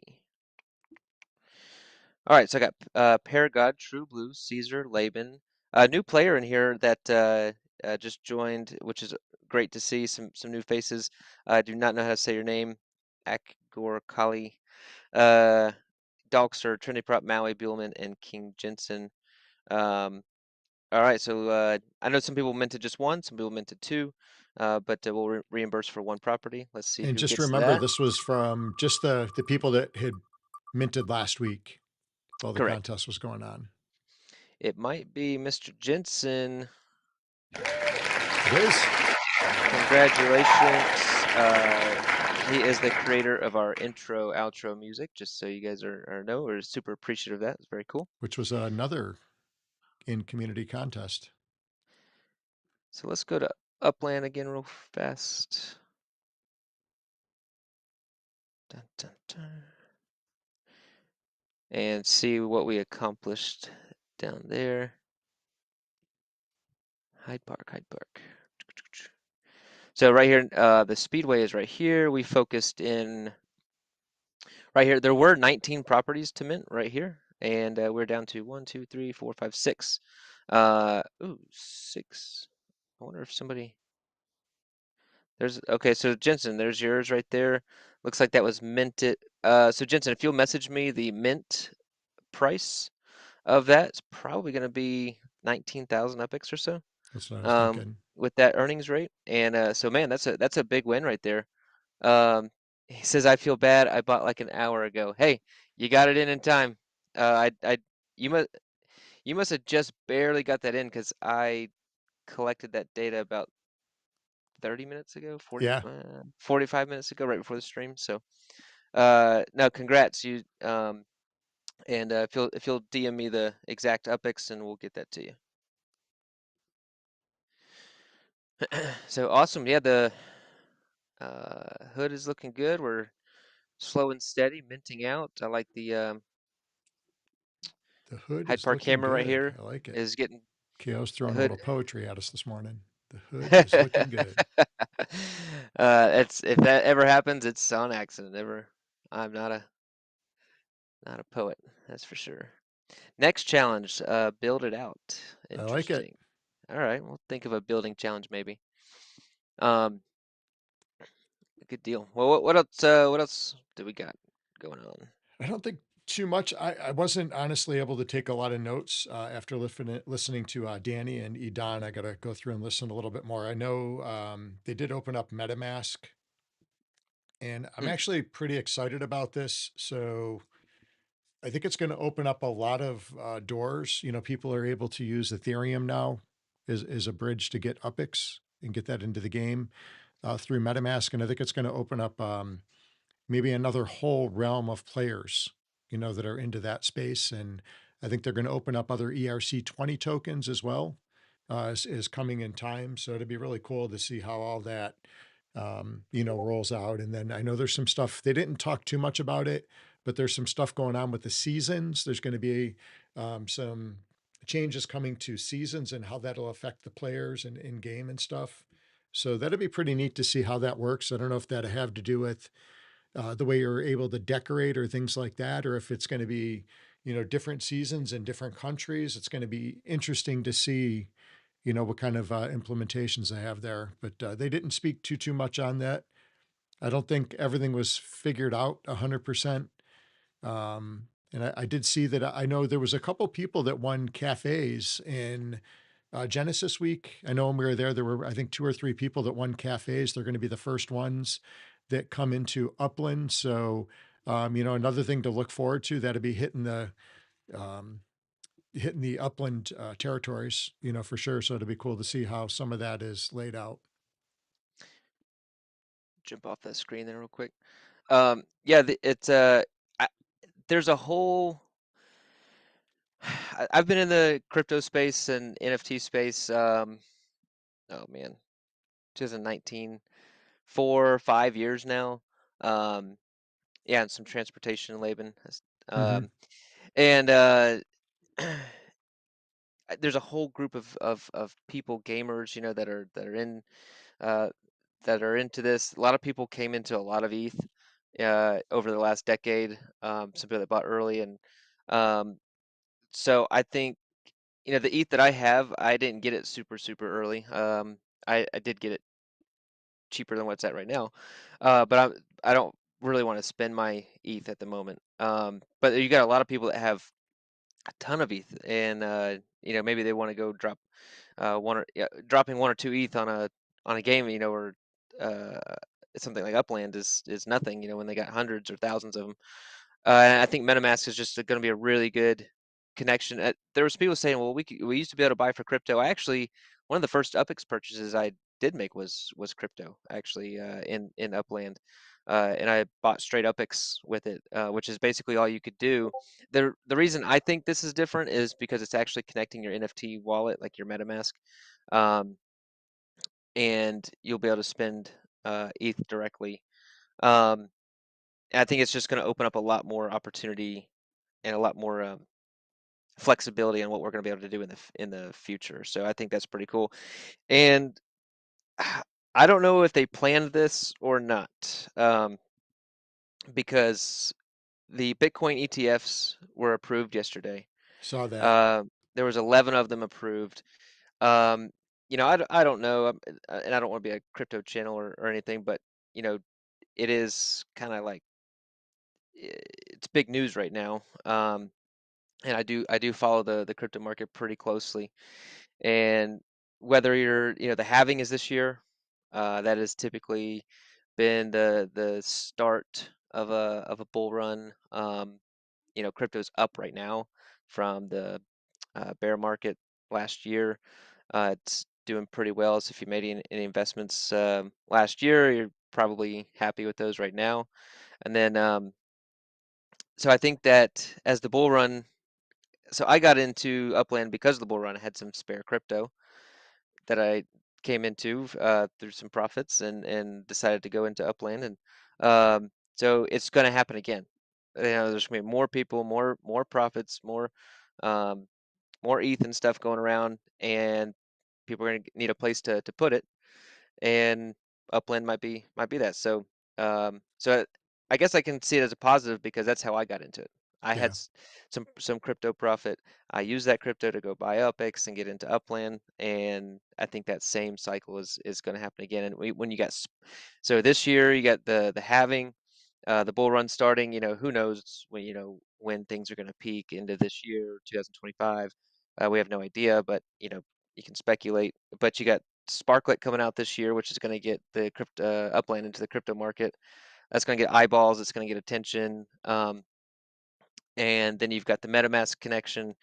All right, so I got Paragod, True Blue, Caesar, Laban. A new player in here that just joined, which is great to see. Some new faces. I do not know how to say your name. Akgor Kali, Dalkster, Trinity Prop, Maui, Buellman, and King Jensen. All right, so I know some people minted just one, some people minted two, but we'll reimburse for one property. Let's see And who just gets remember, that. this was from just the people that had minted last week while the Correct. contest was going on. It might be Mr. Jensen. It is. Congratulations. He is the creator of our intro, outro music, just so you guys know. We're super appreciative of that. It's very cool. Which was another in community contest. So let's go to Upland again real fast. Dun, dun, dun. And see what we accomplished down there. Hyde Park, Hyde Park. So right here, the speedway is right here. We focused in right here. There were 19 properties to mint right here, and we're down to 1, 2, 3, 4, 5, 6. Ooh, 6. I wonder if somebody. There's okay. So Jensen, there's yours right there. Looks like that was minted. So Jensen, if you'll message me the mint price of that, it's probably going to be 19,000 epics or so. That's what I was thinking. With that earnings rate, and so man, that's a big win right there. Um, He says, "I feel bad. I bought like an hour ago." Hey, you got it in time. I you must have just barely got that in because I collected that data about 30 minutes ago, Yeah, 45 minutes ago, right before the stream. So, no, congrats you. And if you'll DM me the exact UPX, and we'll get that to you. So awesome. Yeah, the hood is looking good. We're slow and steady, minting out. I like the the hood Hyde is Park looking camera right good. here I like it. is getting KO's the throwing a hood. little poetry at us this morning. The hood is looking good. It's if that ever happens, it's on accident. I'm not a poet, that's for sure. Next challenge, build it out. I like it. Interesting. All right, we'll think of a building challenge maybe. Um, good deal. Well, what else? What else do we got going on? I don't think too much. I wasn't honestly able to take a lot of notes after listening to Danny and Edan. I got to go through and listen a little bit more. I know they did open up MetaMask, and I'm Hmm. actually pretty excited about this. So I think it's going to open up a lot of doors. You know, people are able to use Ethereum now as a bridge to get UPX and get that into the game through MetaMask, and I think it's going to open up maybe another whole realm of players, you know, that are into that space. And I think they're going to open up other ERC20 tokens as well, is coming in time. So it'd be really cool to see how all that, you know, rolls out. And then I know there's some stuff, they didn't talk too much about it, but there's some stuff going on with the seasons. There's going to be some changes coming to seasons and how that'll affect the players and in game and stuff. So that'd be pretty neat to see how that works. I don't know if that'd have to do with the way you're able to decorate or things like that, or if it's going to be, you know, different seasons in different countries. It's going to be interesting to see, you know, what kind of implementations they have there. But they didn't speak too much on that. I don't think everything was figured out 100%. And I did see that I know there was a couple people that won cafes in Genesis Week. I know when we were there were, I think, 2 or 3 people that won cafes. They're going to be the first ones that come into Upland. So, you know, another thing to look forward to that'll be um, hitting the Upland territories, you know, for sure. So it'll be cool to see how some of that is laid out. Jump off that screen there real quick. Yeah, it's I, there's a whole. I've been in the crypto space and NFT space. Oh man, 2019, 4 or 5 years now. Um, yeah, and some transportation labor. Mm-hmm. Um, and there's a whole group of people, gamers, you know, uh, that are into this. A lot of people came into a lot of ETH over the last decade. Some people that bought early, and um, so I think, you know, the ETH that I have, I didn't get it super early. I did get it cheaper than what's at right now, but I don't really want to spend my ETH at the moment. But you got a lot of people that have a ton of ETH, and you know, maybe they want to go drop dropping 1 or 2 ETH on a game, you know, or uh, something like Upland is nothing, you know, when they got hundreds or thousands of them. And I think MetaMask is just going to be a really good connection. There was people saying, well, we used to be able to buy for crypto. I actually, one of the first UPX purchases I did make was crypto, actually, in Upland. And I bought straight UPX with it, which is basically all you could do. The reason I think this is different is because it's actually connecting your NFT wallet, like your MetaMask, um, and you'll be able to spend ETH directly. Um, and I think it's just going to open up a lot more opportunity and a lot more flexibility on what we're going to be able to do in the future. So I think that's pretty cool. And I don't know if they planned this or not, because the Bitcoin ETFs were approved yesterday. Saw that. Uh, there was 11 of them approved. Um, you know, I don't know, and I don't want to be a crypto channel or anything, but you know, it is kind of like it's big news right now. And I do follow the crypto market pretty closely. And whether you're, you know, the halving is this year, that is typically been the start of a bull run. Crypto's up right now from the bear market last year. It's doing pretty well. So if you made any investments last year, you're probably happy with those right now. And then, so I think that as the bull run, so I got into Upland because of the bull run. I had some spare crypto that I came into through some profits and decided to go into Upland. And so it's going to happen again. There's going to be more people, more profits, um, more ETH and stuff going around, and people are going to need a place to put it, and Upland might be that. So I guess I can see it as a positive because that's how I got into it. I had Yeah. some crypto profit. I used that crypto to go buy UpX and get into Upland, and I think that same cycle is going to happen again. And when you got so this year you got the halving, the bull run starting. Who knows when things are going to peak into this year, 2025. We have no idea, but you can speculate. But you got Sparklet coming out this year, which is going to get the crypto Upland into the crypto market. That's going to get eyeballs. It's going to get attention. And then you've got the MetaMask connection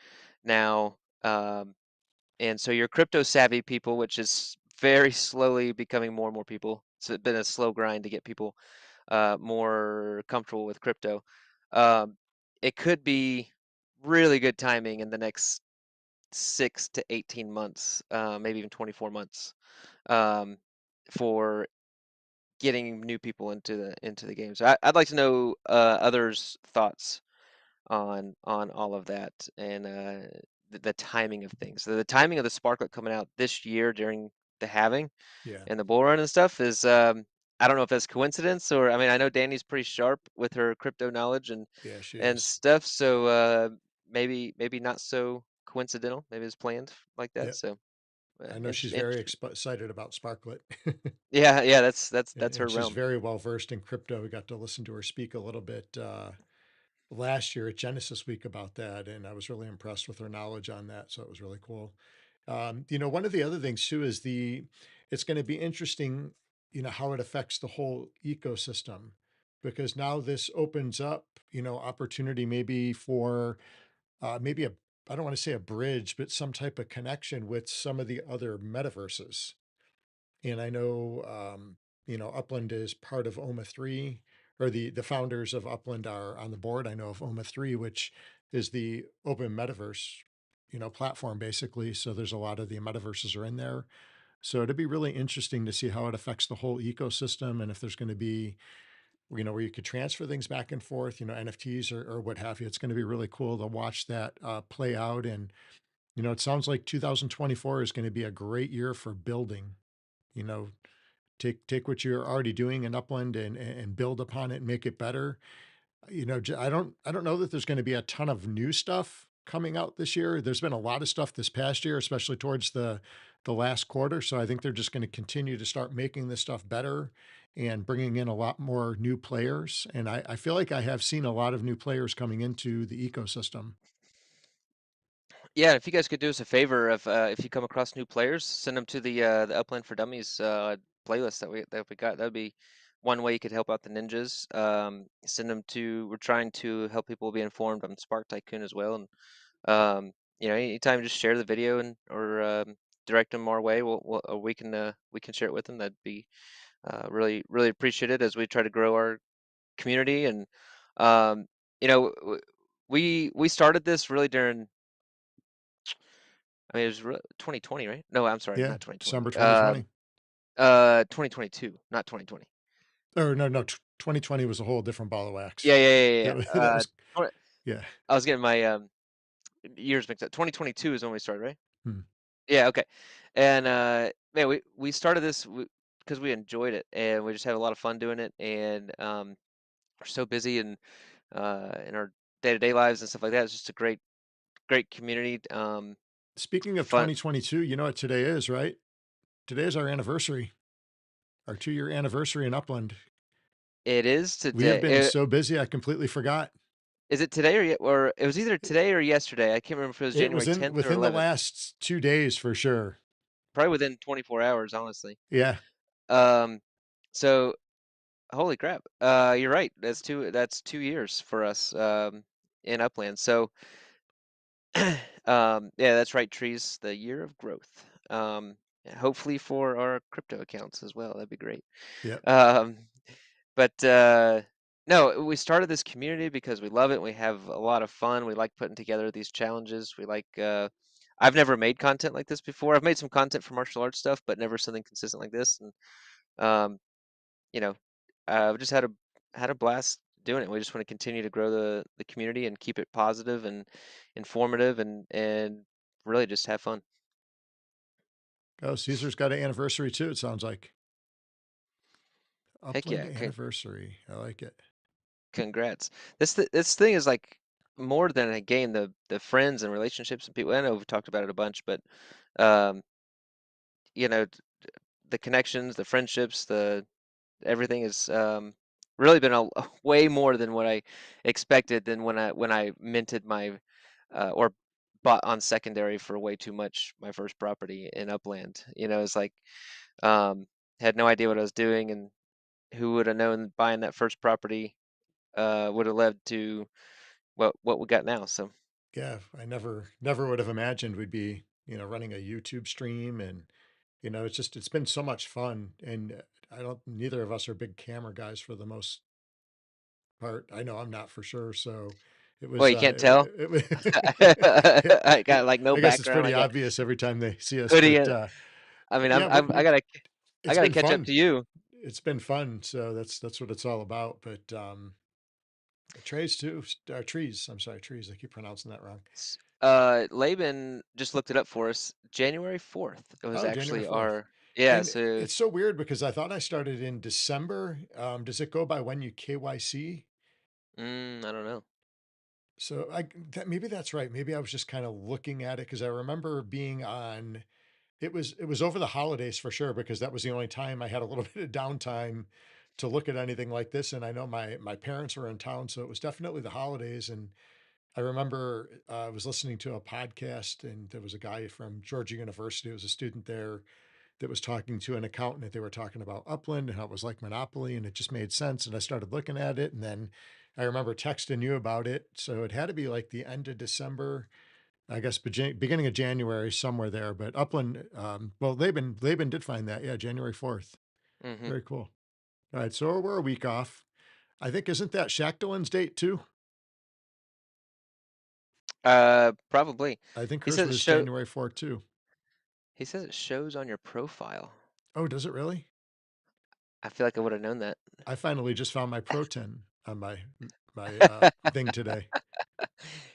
now. And so your crypto savvy people, which is very slowly becoming more and more people. So it's been a slow grind to get people more comfortable with crypto. Um, it could be really good timing in the next 6 to 18 months, maybe even 24 months, um, for getting new people into the game. So I'd like to know others' thoughts on all of that and the timing of things. So the timing of the Sparklet coming out this year during the halving Yeah. and the bull run and stuff is I don't know if that's coincidence or I mean I know Danny's pretty sharp with her crypto knowledge Yeah, she and is. stuff, so maybe not so coincidental. Maybe it's planned like that. Yep. So I know she's very interesting. excited about Sparklet. Yeah, that's her And she's realm. very well versed in crypto. We got to listen to her speak a little bit last year at Genesis Week about that, and I was really impressed with her knowledge on that. So it was really cool. One of the other things too is it's going to be interesting, how it affects the whole ecosystem, because now this opens up, opportunity maybe for maybe I don't want to say a bridge, but some type of connection with some of the other metaverses. And I know, Upland is part of OMA 3, or the founders of Upland are on the board. I know of OMA 3, which is the open metaverse, platform basically. So there's a lot of the metaverses are in there. So it'd be really interesting to see how it affects the whole ecosystem and if there's going to be, where you could transfer things back and forth, NFTs or what have you. It's going to be really cool to watch that play out. And, it sounds like 2024 is going to be a great year for building, you know, take what you're already doing in Upland and build upon it and make it better. I don't know that there's going to be a ton of new stuff coming out this year. There's been a lot of stuff this past year, especially towards the last quarter. So I think they're just going to continue to start making this stuff better and bringing in a lot more new players. And I feel like I have seen a lot of new players coming into the ecosystem. Yeah, if you guys could do us a favor, if you come across new players, send them to the Upland for Dummies playlist that we got. That would be one way you could help out the ninjas. Send them to. We're trying to help people be informed on Spark Tycoon as well, and anytime just share the video and or direct them our way. Or we can share it with them. That'd be really really appreciated as we try to grow our community. And um, we started this really during. I mean, it was 2020, right? No, I'm sorry, Yeah. not 2020. December 2020. 2022, not 2020. Or no, no, 2020 was a whole different ball of wax. Yeah, yeah, yeah, yeah. That was, Twen- yeah. I was getting my years mixed up. 2022 is when we started, right? Hmm. Yeah, okay. And man, we started this because we enjoyed it, and we just had a lot of fun doing it, and we're so busy in our day-to-day lives and stuff like that. It's just a great community. Speaking of Fun. 2022, you know what today is, right? Today is our anniversary, our 2-year anniversary in Upland. It is We have today. been so busy, I completely forgot. Is it today or it was either today or yesterday? I can't remember if it was It January was in 10th or within the 11th. last 2 days for sure. Probably within 24 hours, honestly. Yeah. Um, so Holy crap. You're right. That's 2 years for us in Upland. So yeah, that's right, trees, the year of growth. Hopefully for our crypto accounts as well. That'd be great. Yep. Um, but no, we started this community because we love it. We have a lot of fun. We like putting together these challenges. We like I've never made content like this before. I've made some content for martial arts stuff, but never something consistent like this. And um, you know, we just had a blast doing it. We just want to continue to grow the community and keep it positive and informative and really just have fun. Oh, Caesar's got an anniversary too, it sounds like. Heck Upland yeah, anniversary. I like it. congrats. This thing is like more than a game. The friends and relationships and people. I know we've talked about it a bunch, but um, you know, the connections, the friendships, the everything is really been way more than what I expected than when I minted my or bought on secondary for way too much my first property in Upland. It's like um, had no idea what I was doing, and who would have known buying that first property would have led to what we got now. So Yeah, I never would have imagined we'd be, running a YouTube stream and, it's been so much fun. And neither of us are big camera guys for the most part. I know I'm not for sure. So it well, was, you can't tell. yeah, I got like no I guess it's background. I pretty got obvious every time they see us, hoodie. but, I mean, yeah, I it's gotta been catch up fun. to you. It's been fun. So that's what it's all about. But, trees too, trees. I'm sorry, trees. I keep pronouncing that wrong. Laban just looked it up for us. January 4th. It was Oh, January actually 4th. our, yeah. And So it's so weird because I thought I started in December. Does it go by when you KYC? I don't know. So maybe that's right. Maybe I was just kind of looking at it because I remember being on. It was over the holidays for sure because that was the only time I had a little bit of downtime to look at anything like this. And I know my parents were in town, so it was definitely the holidays. And I remember I was listening to a podcast, and there was a guy from Georgia University. It was a student there that was talking to an accountant, and they were talking about Upland and how it was like Monopoly, and it just made sense. And I started looking at it, and then I remember texting you about it. So it had to be like the end of December, I guess, beginning of January, somewhere there. But Upland, well, Laban did find that, yeah, January 4th. hmm Very cool. All right, so we're a week off. I think isn't that Shactalin's date too? Probably. I think He hers says it was show. January 4th too. He says it shows on your profile. Oh, does it really? I feel like I would have known that. I finally just found my Pro 10 on my thing today.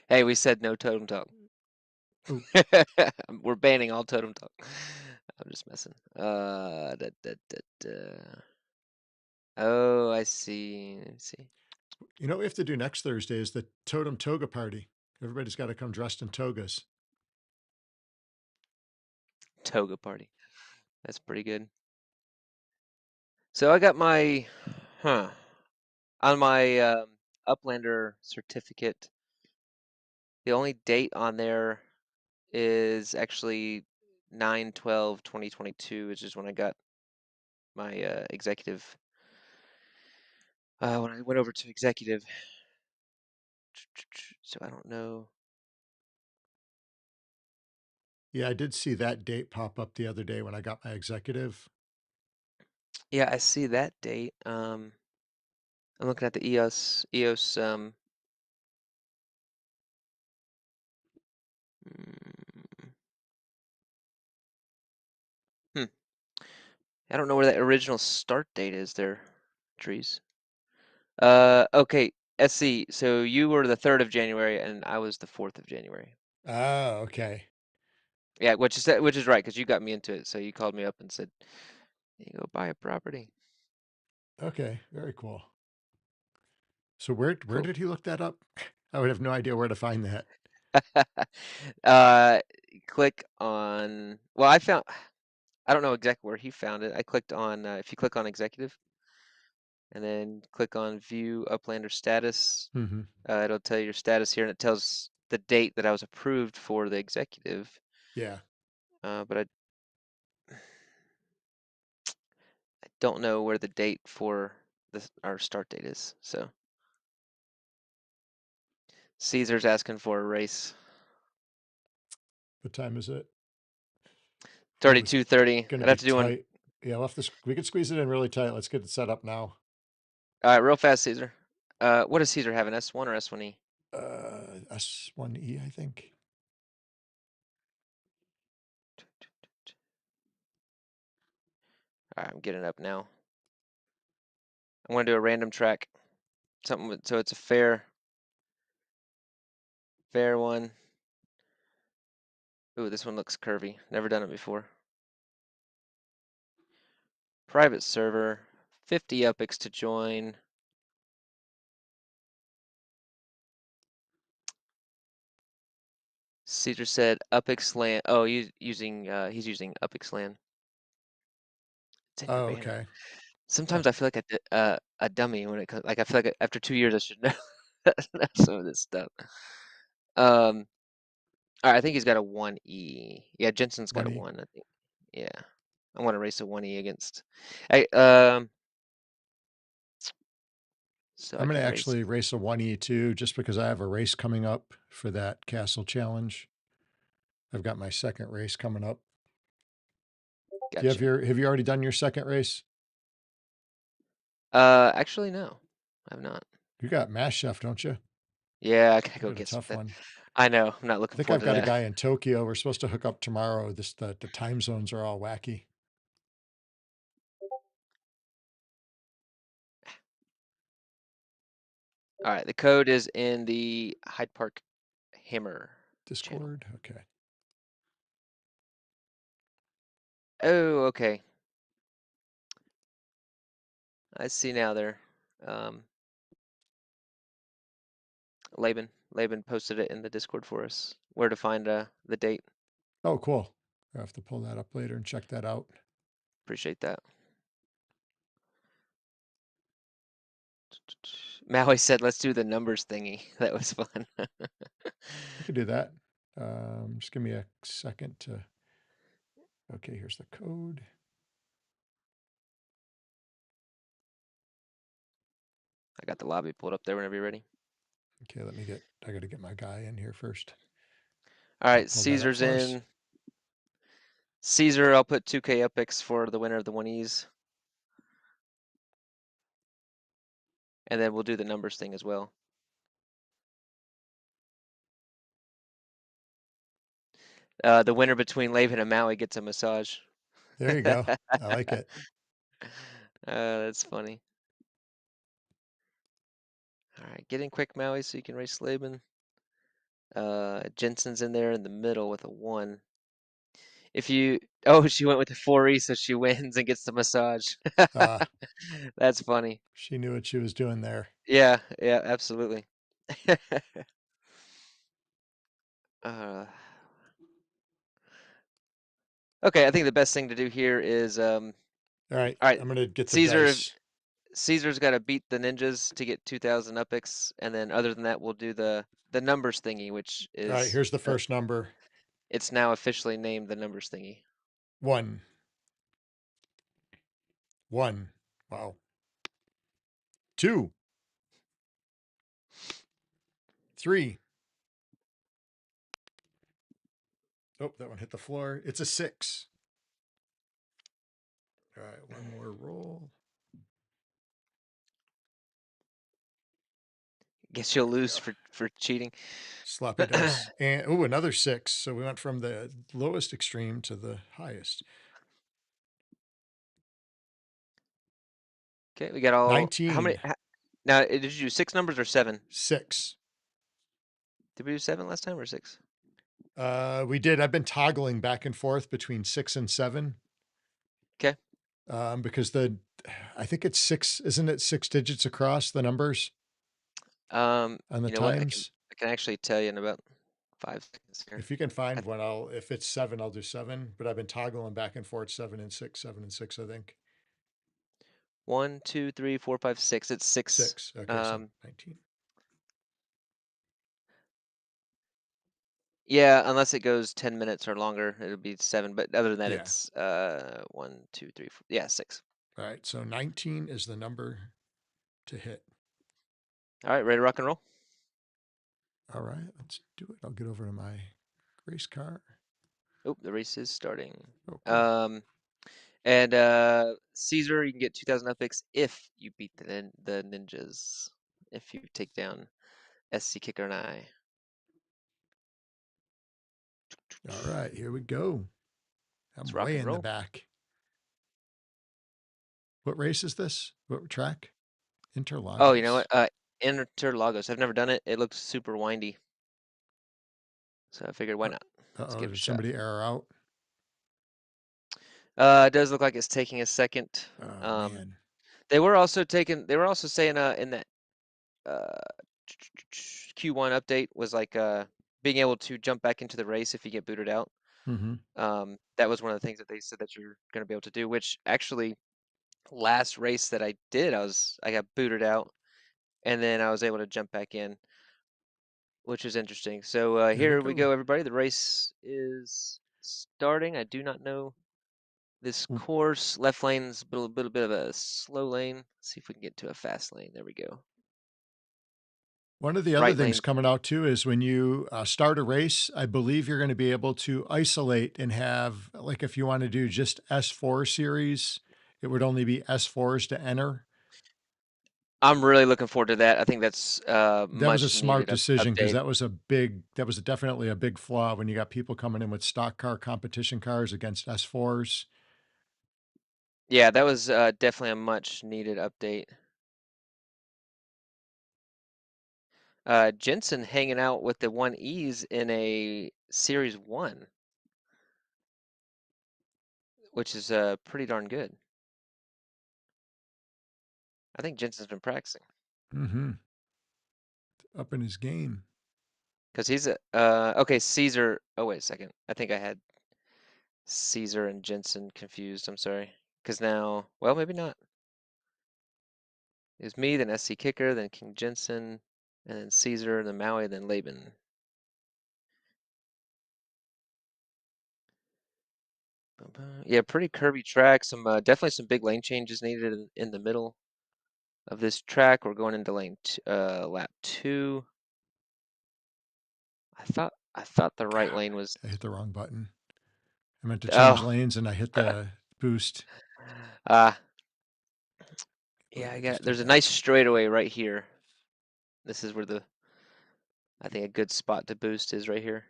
Hey, we said no totem talk. Oh, We're banning all totem talk. I'm just messing. Oh, I see. Let me see. you know what we have to do next Thursday is the Totem Toga party. Everybody's got to come dressed in togas. Toga party. That's pretty good. So I got my, on my Uplander certificate. The only date on there is actually 9/12/2022, which is when I got my executive. When I went over to executive. So I don't know. Yeah, I did see that date pop up the other day when I got my executive. Yeah, I see that date. I'm looking at the EOS. Mm, hmm. I don't know where that original start date is there, Trees. Okay, SC. So you were the 3rd of January and I was the 4th of January. Oh, okay. Yeah, which is right because you got me into it. So you called me up and said, "You go buy a property." Okay, very cool. So where Cool. did he look that up? I would have no idea where to find that. uh, Click on. Well, I found. I don't know exactly where he found it. I clicked on. If you click on executive and then click on view Uplander status, Hmm. it'll tell you your status here, and it tells the date that I was approved for the executive. Yeah. But I don't know where the date for our start date is. So Caesar's asking for a race. What time is it? 32:30. Gonna I'd be have to do one. tight. Yeah, we could squeeze it in really tight. Let's get it set up now. All right, real fast, Caesar. What does Caesar have, an S1 or S1E? S1E, I think. All right, I'm getting up now. I want to do a random track, something so it's a fair one. Ooh, this one looks curvy. Never done it before. Private server, 50 UPX to join. Caesar said UPX LAN. Oh, he's using UPX LAN. It's in your Oh, banner. okay. Sometimes I feel like a dummy when it comes. Like I feel like after 2 years I should know, know some of this stuff. All right, I think he's got a 1E. Yeah, Jensen's got a 1E. 1. I think. Yeah, I want to race a 1E against. So I'm I gonna can race. actually race a 1E too, just because I have a race coming up for that castle challenge. I've got my second race coming up. Gotcha. Have you already done your second race? Actually no, I have not. You got Mass Chef, don't you? Yeah, I gotta You go got a get some. tough one. I know. I'm not I looking think forward I've to got a that. guy in Tokyo. We're supposed to hook up tomorrow. The time zones are all wacky. All right, the code is in the Hyde Park Hammer channel. Discord. Okay. Oh, okay. I see now there. Laban posted it in the Discord for us. Where to find the date. Oh, cool. I'll have to pull that up later and check that out. Appreciate that. Maui said, "Let's do the numbers thingy." That was fun. We could do that. Just give me a second to. Okay, here's the code. I got the lobby pulled up there whenever you're ready. Okay, I got to get my guy in here first. All right, Pull that up Caesar's for us. in. Caesar, I'll put 2K UPX for the winner of the 1Es. And then we'll do the numbers thing as well. The winner between Laban and Maui gets a massage. There you go. I like it. That's funny. All right, get in quick, Maui, so you can race Laban. Jensen's in there in the middle with a 1. Oh, she went with the 4E, so she wins and gets the massage. That's funny. She knew what she was doing there. Yeah, absolutely. Okay, I think the best thing to do here is all right. I'm gonna get the Caesar. dice. Caesar's got to beat the ninjas to get 2,000 UPX, and then other than that, we'll do the numbers thingy, which is. All right, here's the first number. It's now officially named the numbers thingy. 1. 1. Wow. 2. 3. Oh, that one hit the floor. It's a 6. All right, one more roll. Guess you'll lose for cheating. Sloppy dice. And oh, another 6. So we went from the lowest extreme to the highest. Okay, we got all 19. How many? Now, did you do 6 numbers or 7? 6. Did we do 7 last time or 6? We did. I've been toggling back and forth between 6 and 7. Okay. Because I think it's 6. Isn't it 6 digits across the numbers? On the times. I can actually tell you in about 5 seconds here. If you can find one, if it's 7, I'll do 7. But I've been toggling back and forth 7 and 6, 7 and 6, I think. 1, 2, 3, 4, 5, 6. It's 6. 6. Okay, so 19. Yeah, unless it goes 10 minutes or longer, it'll be 7. But other than that, Yeah. it's 1, 2, 3, 4. Yeah, 6. All right, so 19 is the number to hit. All right, ready to rock and roll? All right, let's do it. I'll get over to my race car. Oh, the race is starting. Oh, cool. And Caesar, you can get 2,000 epics if you beat the ninjas. If you take down SC Kicker and I. All right, here we go. Let's I'm rock way and in the roll. back. What race is this? What track? Interlagos. Oh, you know what? Interlagos. I've never done it. It looks super windy. So I figured, why not? Let's Uh-oh, give it a did shot. somebody error out? It does look like it's taking a second. Oh, man. They were also saying in that Q1 update was like being able to jump back into the race if you get booted out. Mm-hmm. That was one of the things that they said that you're going to be able to do, which actually last race that I did, I got booted out and then I was able to jump back in, which is interesting. So here we go, everybody. The race is starting. I do not know this course. Left lane's a little bit of a slow lane. Let's see if we can get to a fast lane. There we go. One of the other Right things lane. coming out too is when you start a race, I believe you're going to be able to isolate and have, like, if you want to do just S4 series, it would only be S4s to enter. I'm really looking forward to that. I think that's That was a much smart needed decision because update. that was definitely a big flaw when you got people coming in with stock car competition cars against S4s. Yeah, that was definitely a much needed update. Jensen hanging out with the 1Es in a Series 1, which is pretty darn good. I think Jensen's been practicing. Mm-hmm. Up in his game. Because he's okay, Caesar. Oh, wait a second. I think I had Caesar and Jensen confused. I'm sorry. Because now, well, maybe not. It was me, then SC Kicker, then King Jensen, and then Caesar, then Maui, then Laban. Yeah, pretty curvy track. Some definitely some big lane changes needed in the middle of this track. We're going into lap 2. I thought the right lane was. I hit the wrong button. I meant to change Oh, lanes and I hit the boost. Yeah, I just did there's a that. nice straightaway right here. This is where I think a good spot to boost is right here.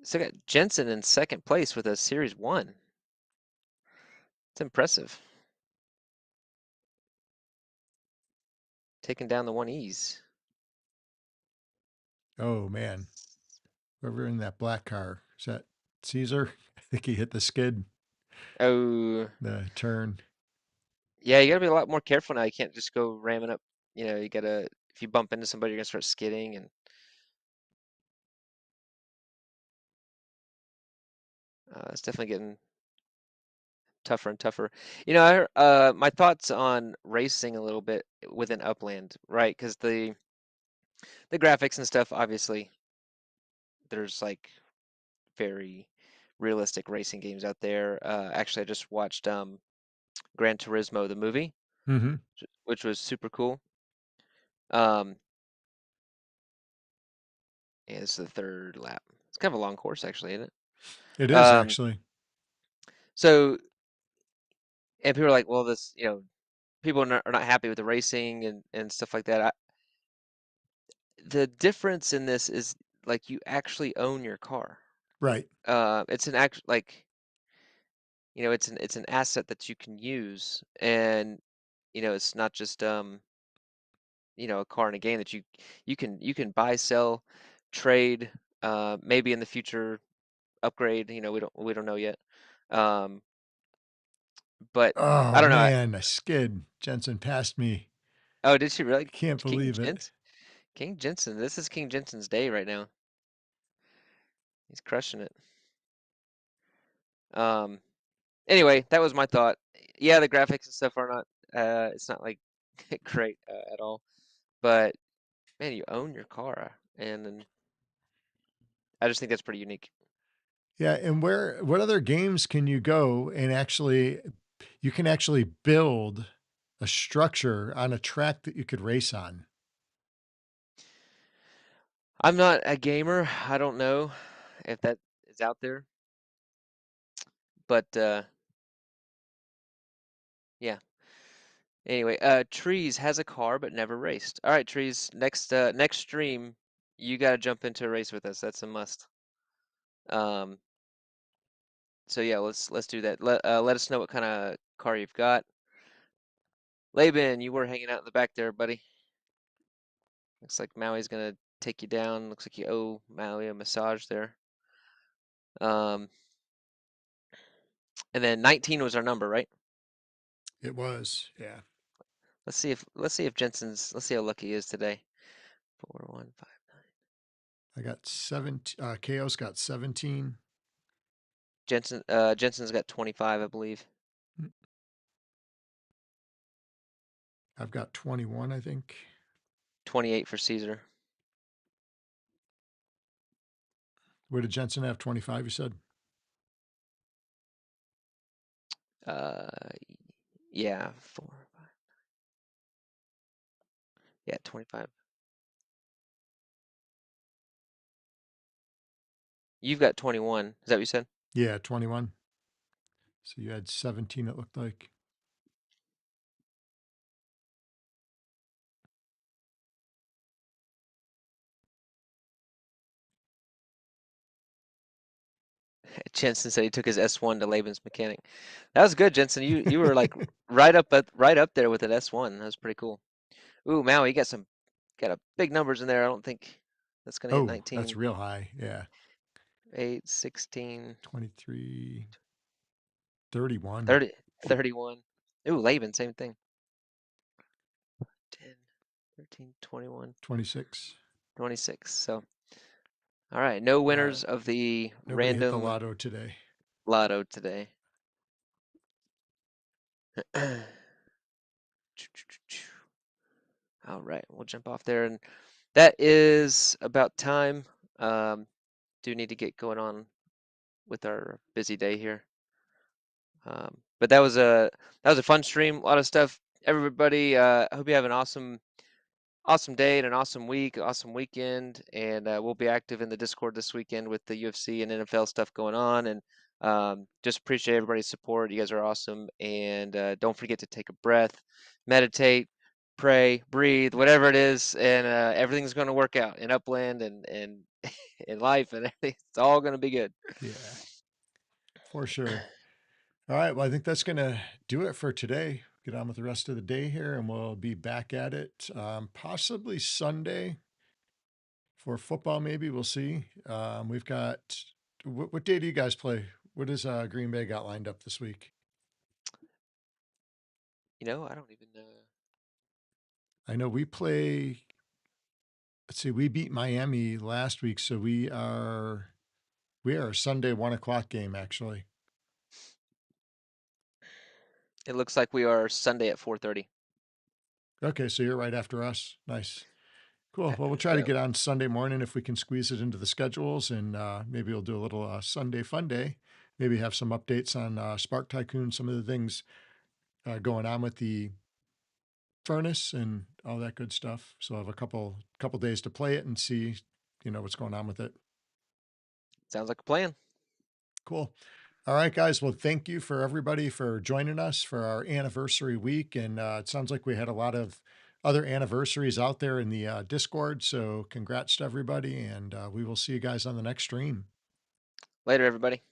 So I got Jensen in second place with a Series 1. It's impressive. Taking down the 1Es. Oh, man. Whoever in that black car, is that Caesar? I think he hit the skid, Oh, the turn. yeah, you gotta be a lot more careful now. You can't just go ramming up. You gotta, if you bump into somebody, you're gonna start skidding, and it's definitely getting tougher and tougher. My thoughts on racing a little bit within Upland, right? Because the graphics and stuff, obviously, there's like very realistic racing games out there. Actually, I just watched Gran Turismo, the movie, Mm-hmm. which was super cool. Um, yeah, this is the third lap. It's kind of a long course, actually, isn't it? It is actually. So, and people are like, well, people are not happy with the racing and stuff like that. The difference in this is like you actually own your car. Right. It's an act like it's an asset that you can use, and it's not just a car in a game that you can buy, sell, trade, maybe in the future upgrade. We don't know yet. Um, but I Oh, don't know. man. I skid. Jensen passed me. Oh, did she really? Can't King believe it. Jensen. King Jensen. This is King Jensen's day right now. He's crushing it. Um. Anyway, that was my thought. Yeah, the graphics and stuff are not. It's not like great at all. But man, you own your car, and I just think that's pretty unique. Yeah, and what other games can you go and actually you can actually build a structure on a track that you could race on? I'm not a gamer. I don't know if that is out there, but yeah. Anyway, Trees has a car but never raced. All right, Trees, next stream, you got to jump into a race with us. That's a must. Um, so yeah, let's do that. Let us know what kind of car you've got. Laban, you were hanging out in the back there, buddy. Looks like Maui's gonna take you down. Looks like you owe Maui a massage there. Um, and then 19 was our number, right? It was, yeah. Let's see if Jensen's let's see how lucky he is today. 4159. I got 17. KO's got 17. Jensen's got 25, I believe. I've got 21, I think. 28 for Caesar. Where did Jensen have 25, you said? Uh, yeah, 4, 5. Yeah, 25. You've got 21. Is that what you said? Yeah, 21. So you had 17, it looked like. Jensen said he took his S1 to Laban's mechanic. That was good, Jensen. You were like right up there with an S1. That was pretty cool. Ooh, Maui, you got a big numbers in there. I don't think that's gonna hit Oh, that's 19. real high. Yeah. 8, 16, 23, 31, 30, 31. Ooh, Laban, same thing. 10, 13, 21, 26. 26. So, all right, no winners of the Nobody hit the random lotto today. lotto today. All right, we'll jump off there, and that is about time. Do need to get going on with our busy day here. But that was a fun stream. A lot of stuff. Everybody, I hope you have an awesome day and an awesome week, awesome weekend. And we'll be active in the Discord this weekend with the UFC and NFL stuff going on. And just appreciate everybody's support. You guys are awesome. And don't forget to take a breath, meditate, pray, breathe, whatever it is, and everything's going to work out in Upland and in life and everything. It's all going to be good. Yeah, for sure. All right. Well, I think that's going to do it for today. Get on with the rest of the day here, and we'll be back at it possibly Sunday for football. Maybe we'll see. We've got what day do you guys play? What does Green Bay got lined up this week? You know, I don't even know. I know we play. Let's see. We beat Miami last week, so we are a Sunday 1 o'clock game actually. It looks like we are Sunday at 4:30. Okay, so you're right after us. Nice. Cool. Well, we'll try to So get on Sunday morning if we can squeeze it into the schedules, and maybe we'll do a little Sunday fun day. Maybe have some updates on Spark Tycoon, some of the things going on with the furnace and all that good stuff. So I have a couple days to play it and see, what's going on with it. sounds like a plan. Cool. All right, guys. Well, thank you for everybody for joining us for our anniversary week. And it sounds like we had a lot of other anniversaries out there in the Discord. So congrats to everybody. And we will see you guys on the next stream. Later, everybody.